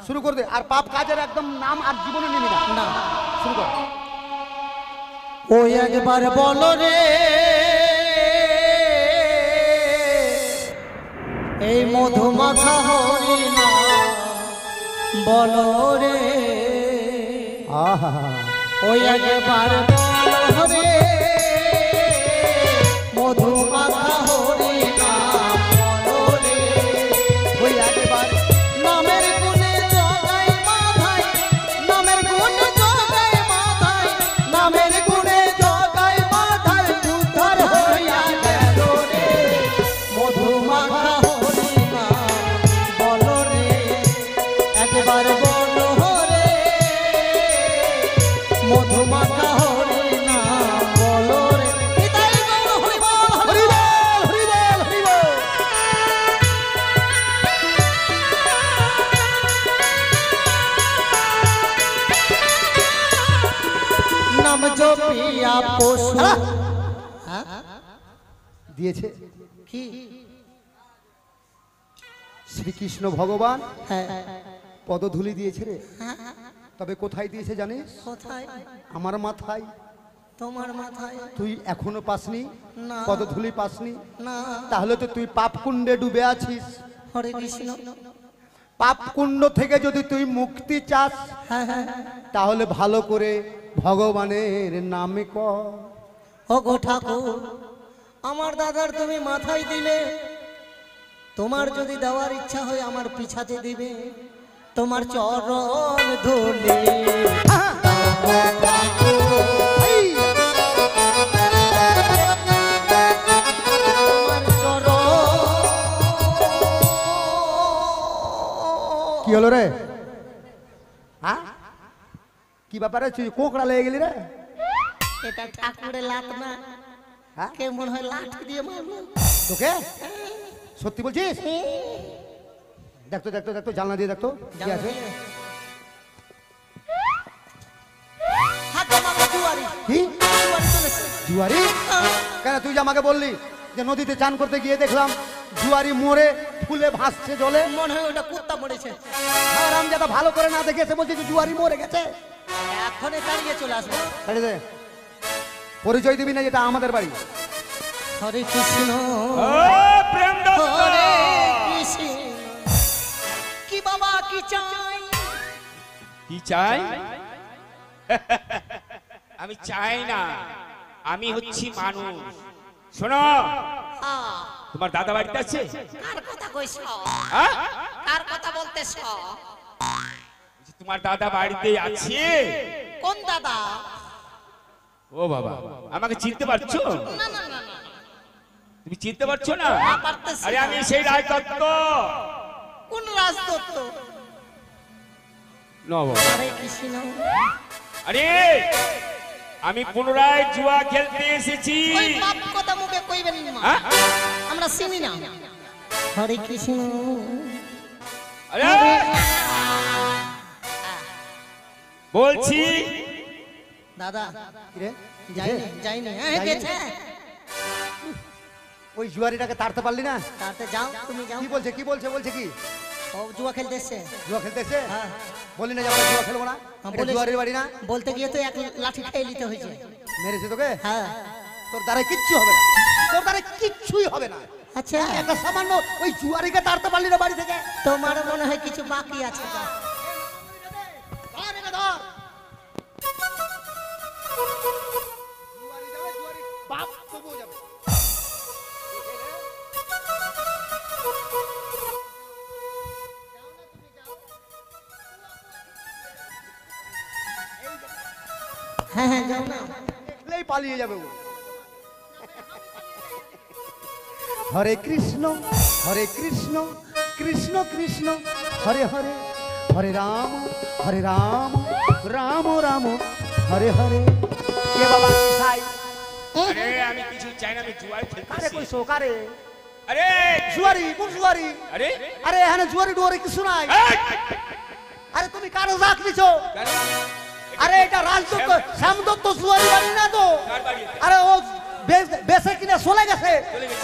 শুরু করে দে। আর পাপ কাজের একদম নাম আর জীবনে নিবি না। না, শুরু কর। ওই একবার বলো রে এই মধুমাখা হরিণা, বলো রে আহা, ওই একবার বলো রে মধুমাখা হরিণা, বলো রে ওই একবার নামের গুণে জগাই মাথায়, নামের গুণে জগাই মাথায়, নামের গুণে জগাই মাথায়, উদ্ধার হইয়া গেল রে মধুমাখা হরিণা, বলো রে একবার বলো রে মধুমাখা হরিণা, বলো রে। নিতাই গৌর হরি বল, হরি বল। হরি বল, হরি বল, হরি বল। নাম জপিয়া পশু হ্যাঁ? দিয়েছে কি শ্রীকৃষ্ণ ভগবান হ্যাঁ পদধূলি দিয়েছে রে। তবে কোথায় দিয়েছে জানিস? কোথায়? আমার মাথায়। তোমার মাথায়? তুই এখনো পাসনি না। পদধূলি পাসনি? না। তাহলে তো তুই পাপ কুণ্ডে ডুবে আছিস। হরে কৃষ্ণ। পাপ কুণ্ড থেকে যদি তুই মুক্তি চাস, হ্যাঁ হ্যাঁ তাহলে ভালো করে ভগবানের নামে কর। ও গো ঠাকুর, আমার দাদার তুমি মাথায় দিলে, তোমার যদি দেওয়ার ইচ্ছা হয় আমার পিছাতে দিবে, তোমার চরণ ধুলে এই, তোমার চরণ। কি হলো রে? হ্যাঁ, কি ব্যাপারে তুই কোকড়া লেগে গেলি রে? এটা ঠাকুরের লাত না, হ্যাঁ, কে মনে হয় লাঠি দিয়ে মারলো। তোকে সত্যি বলছিস? দেখতো দেখতো দেখতো, জানলা দিয়ে দেখতো কি আছে। হাত মামা জুয়ারি, কি জুয়ারি চলেছে। জুয়ারি? কেন তুই যে আমাকে বললি যে নদীতে চান করতে গিয়ে দেখলাম জুয়ারি মরে ফুলে ভাসছে জলে। মনে হয় ওটা কুত্তা মরেছে। আরাম যাতে ভালো করে না দেখে এসে বলছি যে জুয়ারি মরে গেছে। এখনই দাঁড়িয়ে চলে আসবো। ছেড়ে দে, পরিচয় দিবি না যেটা আমাদের বাড়ি। হরে কৃষ্ণ ও প্রেম দত্ত, হরে কৃষ্ণ। কি বাবা কি চাই? কি চাই? আমি চাই না, আমি হচ্ছি মানুষ। শোনো, তোমার দাদা বাড়িতে আছে? কার কথা কইছ? হ্যাঁ? কার কথা বলতেছ? তোমার দাদা বাড়িতে আছে? কোন দাদা? ও বাবা, আমাকে চিনতে পারছো? না না না না, তুমি চিনতে পারছো না? না পারতেছি আরে না। আমি সেই রাজদত্ত। কোন রাজদত্ত? না বাবা, হরে কৃষ্ণ। আরে আমি পুনরায় জুয়া খেলতে এসেছি। ওই বাপ কথা মুখে কইবেন না, হ্যাঁ? আমরা চিনি না। হরে কৃষ্ণ। আরে বলছি দাদা কিরে? যাইনি যাইনি, হ্যাঁ গেছে। ওই জুয়ারিটাকে তাড়তে পারলি না? তাতে যাও, তুমি যাও। কি বলছে বলছে কি? ও জুয়া খেলতে এসছে। জুয়া খেলতে এসে হ্যাঁ বলি না যে আমরা জুয়া খেলবো না, হ্যাঁ, এটা বলেছে। জুয়ারির বাড়ি না? বলতে গিয়ে তো এক লাঠি খেয়ে নিতে হয়েছে। মেরেছে তোকে? হ্যাঁ তোর দ্বারা কিচ্ছু হবে না, তোর দ্বারা কিচ্ছুই হবে না। আচ্ছা, একটা সামান্য ওই জুয়ারিকে তাড়তে পারলি না বাড়ি থেকে? তোমার মনে হয় কিছু বাকি আছে। ধর একে ধর। জুয়ারি যাবে, জুয়ারি বাপ তবুও যাবে। হ্যাঁ হ্যাঁ যাও না। দেখলেই পালিয়ে যাবে ও। হরে কৃষ্ণ কৃষ্ণ কৃষ্ণ হরে হরে, হরে রাম রাম রাম হরে হরে। কে বাবা সাই? আরে আমি কিছু চাই না, আমি জুয়ায় কারে খেলতেছি। কইছো কারে? আরে জুয়ারি কোন জুয়ারি? আরে আরে এখানে জুয়ারি ডুয়ারি কিছু নাই। এই! আরে তুমি কারো জাত দিছো? কেন? আরে এটা রাজদত্ত শ্যামদত্ত জুয়ারি বাড়ি না তো? কার বাড়ি এটা? আরে ও বেসে কিনে চলে গেছে।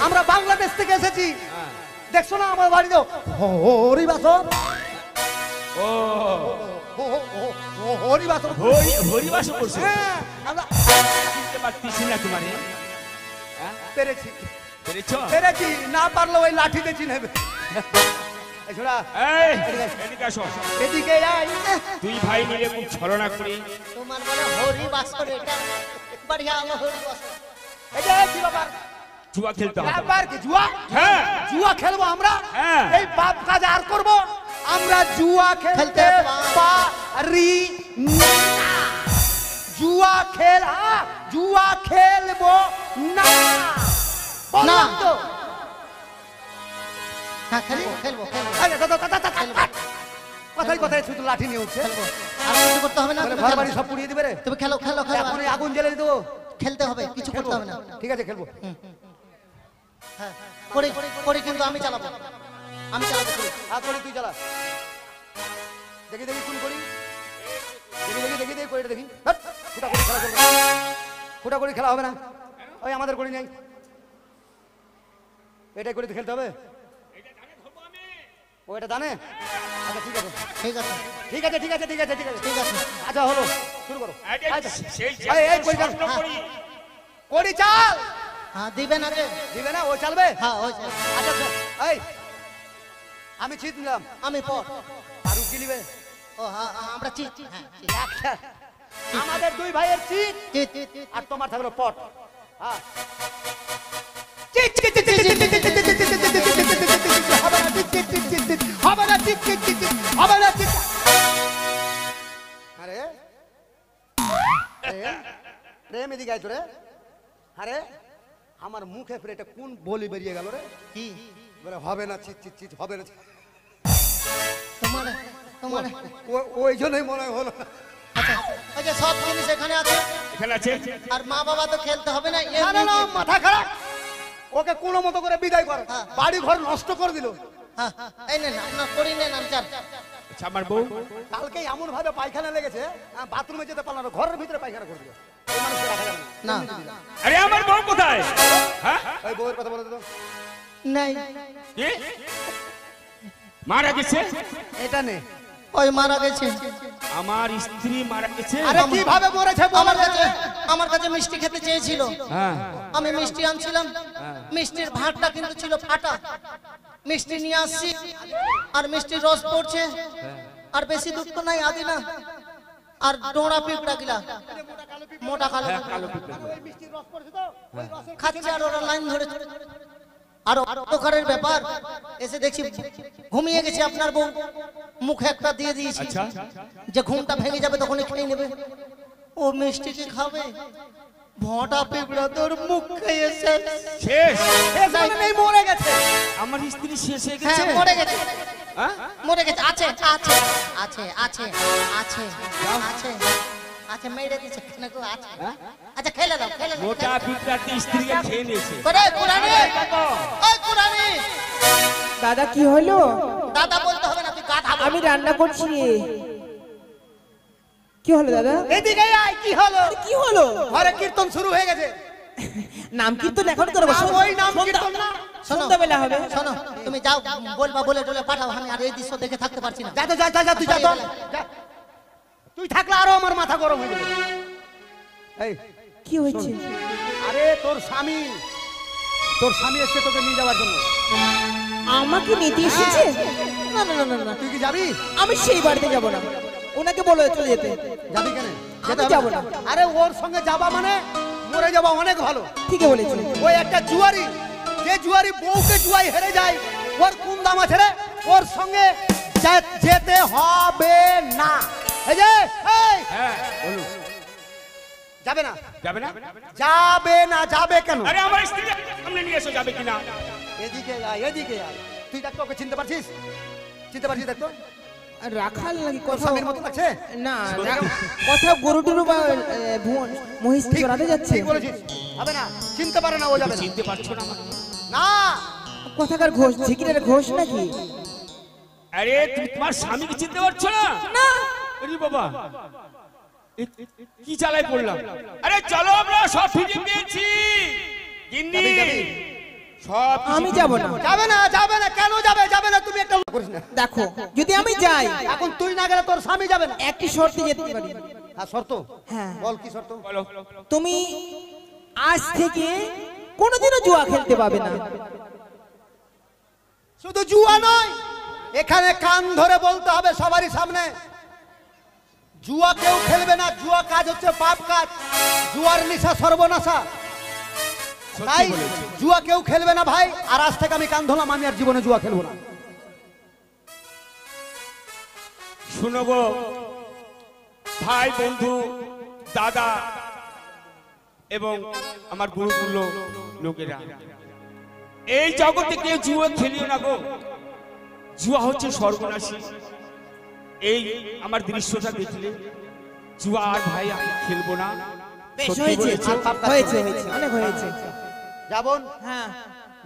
আমরা বাংলাদেশ থেকে এসেছি। হ্যাঁ। দেখছো না আমার বাড়িতে হরি বাসন, ও হরি বাসন। হরিবাস করছো? হ্যাঁ, আমরা চিনতে পারতেছি না তোমারে। হ্যাঁ? পেরেছি পেরেছো? পেরেছি, না পারলে ওই লাঠিতে চিনেবে। এই ছোড়া, এই, এদিকে আসো। এদিকে আয়। তুই ভাই মিলে খুব ছলনা করি। তোমার বলে হরি বাসর, এটা बढ़िया হলো হরি বাসর। এই যে কি ব্যাপার? জুয়া খেলতে হবে। ব্যাপার কি জুয়া? হ্যাঁ। জুয়া খেলবো আমরা? হ্যাঁ। এই বাপ কাজ আর করবো? আমরা জুয়া খেলতে পারি না। জুয়া খেলবো না। বললাম তো। হ্যাঁ খেলবো খেলবো খেলবো আরে কথায় শুধু লাঠি নিয়ে উঠছে। খেলবো। আর কিছু করতে হবে না, বলে তুমি ঘর খেলো। বাড়ি সব পুড়িয়ে দিবে রে। তুমি খেলো খেলো খেলো, এখন এই আগুন জ্বেলে দেবো। খেলতে হবে, কিছু করতে হবে না। ঠিক আছে খেলবো। হ্যাঁ করি করি, কিন্তু আমি চালাবো, আমি চালাবো করি। হাত করি তুই চালা। দেখি কোন করি। দেখি করিটা দেখি। হাট, ফুটা করি খেলা হবে না। ওই আমাদের করি নাই। এটাই করে খেলতে হবে। ও এটা জানে? আচ্ছা ঠিক আছে ঠিক আছে ঠিক আছে ঠিক আছে ঠিক আছে ঠিক আছে ঠিক আছে। আচ্ছা হলো, শুরু করো। আচ্ছা, সেই এই করি চাল। স্বপ্ন করি। করি চাল। হ্যাঁ দিবেন আগে। দিবে না? ও চালবে? হ্যাঁ ওই যে। আচ্ছা আচ্ছা। এই আমি ছিট নিলাম। আমি পর। আর কি নিবে? ও হ্যাঁ আমরা চিট। হ্যাঁ চিট। একটা। আমাদের দুই ভাইয়ের চিট চিট চিট চিট। আর তোমার থাকলো পট। হ্যাঁ আরে প্রেম এদিকে আয় তোরে। আরে আমার মুখে ফিরে এটা কোন বলি বেরিয়ে গেল রে? কি বলে হবে না, চিট চিট চিট হবে না। তোমার তোমার ওই জন্যই মনে হলো না। আচ্ছা আচ্ছা, সব জিনিস এখানে আছে। এখানে আছে। আর মা বাবা তো খেলতে হবে না। না না, মাথা খারাপ। ওকে কোনো মতো করে বিদায় কর। হ্যাঁ। বাড়ি ঘর নষ্ট করে দিল। হ্যাঁ এই নেন আপনার করি নেন, আমি চাল। আচ্ছা আমার বউ কালকে এমন ভাবে পায়খানা লেগেছে, বাথরুমে যেতে পারলাম না, ঘরের ভিতরে পায়খানা করে দিল। এই মানুষকে রাখা যাবে না না। আরে আমার বউ কোথায়? হ্যাঁ? ওই বউয়ের কথা বলে দিল। নাই, কি? মারা গেছে? এটা নে। ওই মারা গেছে। আমার স্ত্রী মারা গেছে? আরে কিভাবে মরেছে? আমার কাছে মিষ্টি খেতে চেয়েছিল। হ্যাঁ। আমি মিষ্টি আনছিলাম, মিষ্টির ভাতটা কিন্তু ছিল ফাটা। মিষ্টি নিয়ে আসছি আর মিষ্টির রস পড়ছে, আর বেশি দুধ তো নাই, আদি না। আর ডোড়া পিঁপড়া গিলা মোটা কালো হ্যাঁ, কালো পিঁপড়া। ওই মিষ্টির রস পড়ছে তো, ওই রসের খাচ্ছে আর ওরা লাইন ধরে। আর অন্ধকারের ব্যাপার, এসে দেখছি ঘুমিয়ে গেছে আপনার বউ। মুখে একটা দিয়ে দিয়েছি, আচ্ছা। যে ঘুমটা ভেঙে যাবে তখনই খেয়ে নেবে। ও মিষ্টি কি খাবে? ভটা পিঁপড়া তোর মুখ খেয়ে শেষ। শেষ? নেই, মরে গেছে। আমার স্ত্রী শেষ হয়ে হ্যাঁ গেছে? মরে গেছে, হ্যাঁ? মরে গেছে। আছে আছে আছে আছে আছে আছে আচ্ছা মেরে দিছে কেন গো? আচ্ছা খেলে দাও খেলে দাও। মোটা পিঁপড়াটি স্ত্রীকে খেয়ে নিয়েছে। করে কুরানি ওই কুরানি দাদা কি হলো? দাদা বলতে হবে না, তুই গাধা বল। আমি রান্না করছি। কি হলো দাদা? এদিকে আয়, কি হলো? কি হলো? ঘরে কীর্তন শুরু হয়ে গেছে। নাম কীর্তন এখন করবো? না, ওই নাম কীর্তন না। সন্ধ্যাবেলা হবে। শোনো তুমি যাও বলবা বলে টলে পাঠাও, আমি আর এই দৃশ্য দেখে থাকতে পারছি না। যা তো, যা যা যা, তুই যা তো যা। তুই থাকলে আরো আমার মাথা গরম হয়ে যাবে। এই কি হয়েছে? আরে তোর স্বামী এসছে তোকে নিয়ে যাওয়ার জন্য। আমাকে নিতে এসেছে? না না না না না, তুই কি যাবি? আমি সেই বাড়িতে যাব না। ওনাকে বলে চলে যেতে। যাবি কেন? আমি যাবো না। আরে ওর সঙ্গে যাবা মানে মরে যাবা অনেক ভালো। ঠিকই বলেছি। ওই একটা জুয়ারি, যে জুয়ারি বউকে জুয়াই হেরে যায়, ওর কোন দাম আছে রে? ওর সঙ্গে যেতে হবে না। এই যে এই হ্যাঁ বলুন। যাবে না, যাবে না? যাবে না। যাবে কেন? আরে আমার স্ত্রীকে সামনে নিয়ে এসো, যাবে কিনা? এদিকে আয়, এদিকে আয়। তুই দেখতো ওকে চিনতে পারছিস? চিনতে পারছিস দেখতো? আর রাখাল নাকি তোর কথা? স্বামীর মতো লাগছে? না কথা গরু টরু বা ভুবন মহিষ চড়াতে যাচ্ছে। ঠিক বলেছিস, হবে না, চিনতে পারে না, ও যাবে না। চিনতে পারছো না আমাকে? না, কথাকার ঘোষ, ঝিকিরের ঘোষ নাকি? আরে তুমি তোমার স্বামীকে চিনতে পারছো না? না। আরে বাবা, কি চালাই পড়লাম? আরে চলো, আমরা সব ফিরে পেয়েছি। গিন্নি যাবি, যাবি। সব আমি যাব না। যাবে না, যাবে না। কেন যাবে? যাবে না, তুমি একটা করিস না। দেখো যদি আমি যাই, এখন তুই না গেলে তোর স্বামী যাবে না। একটি শর্তে যেতে পারি। হ্যাঁ, শর্ত? হ্যাঁ। বল কি শর্ত? বলো। তুমি আজ থেকে কোনোদিনও জুয়া খেলতে পাবে না। শুধু জুয়া নয়, এখানে কান ধরে বলতে হবে সবারই সামনে, জুয়া কেউ খেলবে না। জুয়া কাজ হচ্ছে পাপ কাজ, জুয়ার নিশা সর্বনাশা। তাই জুয়া কেউ খেলবে না ভাই। আর আজ থেকে আমি কান ধরলাম, আমি আর জীবনে জুয়া খেলবো না। শুনো গো ভাই, বন্ধু, দাদা এবং আমার গুরুতুল্য লোকেরা, এই জগতে কেউ জুয়া খেলিও না গো। জুয়া হচ্ছে সর্বনাশী। এই আমার দৃশ্যটা দেখলে জুয়া আর ভাই আমি খেলবো না। বেশ সত্যি হয়েছে, বলেছো। হয়েছে হয়েছে, অনেক হয়েছে। যাবন, হ্যাঁ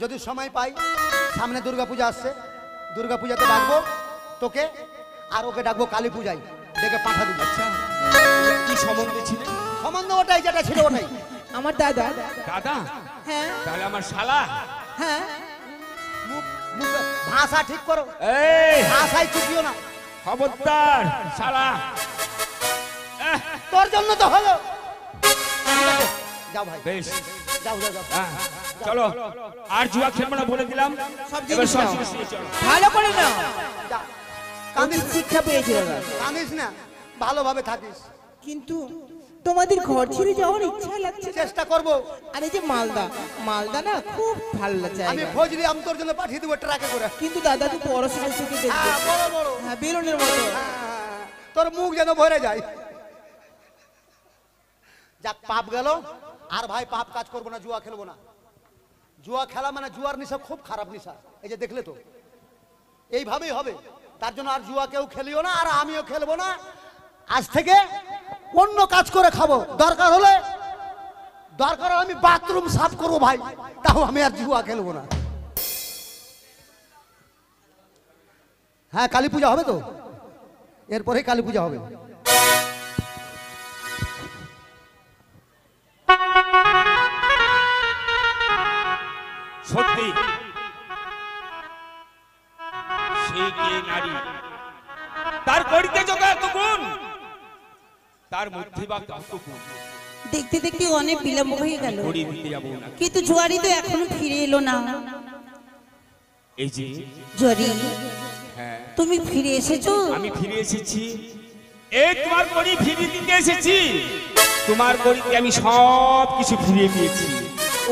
যদি সময় পাই, সামনে দুর্গাপূজা আসছে, দুর্গাপূজাতে ডাকবো তোকে, আর ওকে ডাকবো কালী পূজায়, ডেকে পাঠা দিব। আচ্ছা, কি সম্বন্ধে ছিল? সম্বন্ধ ওটাই, যেটা ছিল ওটাই। আমার দাদা। দাদা? হ্যাঁ তাহলে আমার শালা। হ্যাঁ। ভাষা ঠিক করো, এই ভাষায় চুকিও না। খবরদার শালা। তোর জন্য তো হলো। যাও ভাই, বেশ, যাও যাও যাও। হ্যাঁ, চলো আর জুয়া খেলবো না বলে দিলাম। সব এবার জিনিস সব নাও। জিনিস নিয়ে চলো। ভালো করে নাও। যা। কান্দিস, শিক্ষা পেয়েছি দাদা। কাঁদিস না, ভালোভাবে থাকিস। কিন্তু তোমাদের ঘর ছেড়ে যাওয়ার ইচ্ছা লাগছে না। চেষ্টা করব। আর এই যে মালদা, মালদা না খুব ভালো আমি জায়গা। ফজলি আম তোর জন্য পাঠিয়ে দেবো ট্রাকে করে। কিন্তু দাদা তুই পড়াশোনা শিখে দেখবে। হ্যাঁ, বড় বড়। হ্যাঁ বেলুনের মতো। হ্যাঁ, তোর মুখ যেন ভরে যায়। যাক, পাপ গেল। আর ভাই পাপ কাজ করবো না, জুয়া খেলবো না। জুয়া খেলা মানে জুয়ার নেশা খুব খারাপ নেশা। এই যে দেখলে তো, এইভাবেই হবে। তার জন্য আর জুয়া কেউ খেলিও না, আর আমিও খেলবো না। আজ থেকে অন্য কাজ করে খাবো। দরকার হলে আমি বাথরুম সাফ করবো ভাই, তাও আমি আর জুয়া খেলবো না। হ্যাঁ, কালী পূজা হবে তো, এরপরে কালী পূজা হবে। সত্যি সে কে নারী, তার করিতে যত এত গুণ, তার মধ্যে বা কত গুণ। দেখতে দেখতে অনেক বিলম্ব হয়ে গেল, করি দিতে যাবো না। কিন্তু জুয়ারি তো এখনো ফিরে এলো না। এই যে জুয়ারি, হ্যাঁ, তুমি ফিরে এসেছো? আমি ফিরে এসেছি। এই তোমার করি ফিরিয়ে দিতে এসেছি। তোমার করিতে আমি সব কিছু ফিরিয়ে পেয়েছি।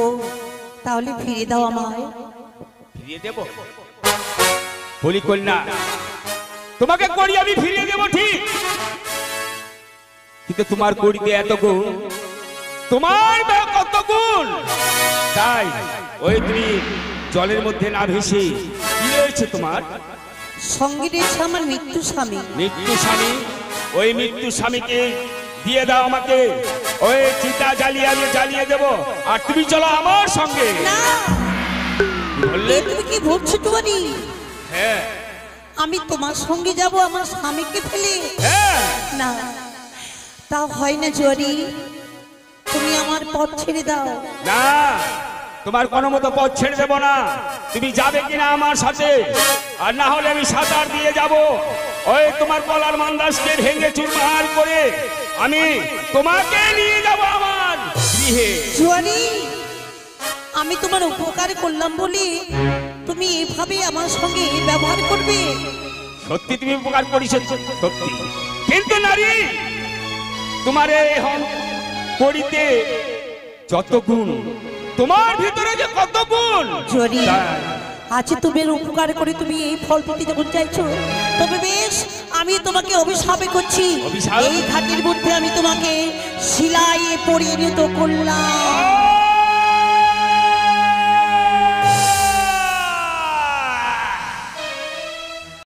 ও তাহলে ফিরে দাও আমায়। ফিরিয়ে দেব বলি কন্যা, তোমাকে করি আমি ফিরিয়ে দেব ঠিক, কিন্তু তোমার করিতে এত গুণ, তোমার কত গুণ, তাই ওই তুমি জলের মধ্যে না ভেসে কি রয়েছে তোমার? সঙ্গে রয়েছে আমার মৃত্যু স্বামী। মৃত্যু স্বামী। ওই মৃত্যু স্বামীকে দিয়ে দাও আমাকে, ওই চিতা জ্বালিয়ে আমি জ্বালিয়ে দেবো, আর তুমি চলো আমার সঙ্গে। না বললে তুমি কি ভাবছো জুয়ারি? হ্যাঁ আমি তোমার সঙ্গে যাব আমার স্বামীকে ফেলে? হ্যাঁ, না তা হয় না জুয়ারি, তুমি আমার পথ ছেড়ে দাও। না তোমার কোনো মতো পথ ছেড়ে দেবো না। তুমি যাবে কিনা আমার সাথে, আর না হলে আমি সাঁতার দিয়ে যাব, ওই তোমার গলার মান্দাসকে ভেঙে চুরমার করে আমি তোমাকে নিয়ে যাব আমার গৃহে। জুয়ারি, আমি তোমার উপকার করলাম বলে তুমি এভাবে আমার সঙ্গে ব্যবহার করবে? সত্যি তুমি উপকার করিস, সত্যি, কিন্তু নারী তোমার এই করিতে যত গুণ, তোমার ভিতরে যে কত গুণ। জুয়ারি, তাই। আজ তোমার উপকার করে তুমি এই ফল পেতে যখন চাইছো, তবে বেশ আমি তোমাকে অভিশাপে করছি। অভিশাপ? এই ঘাটের মধ্যে আমি তোমাকে শিলায় পরিণত করলাম।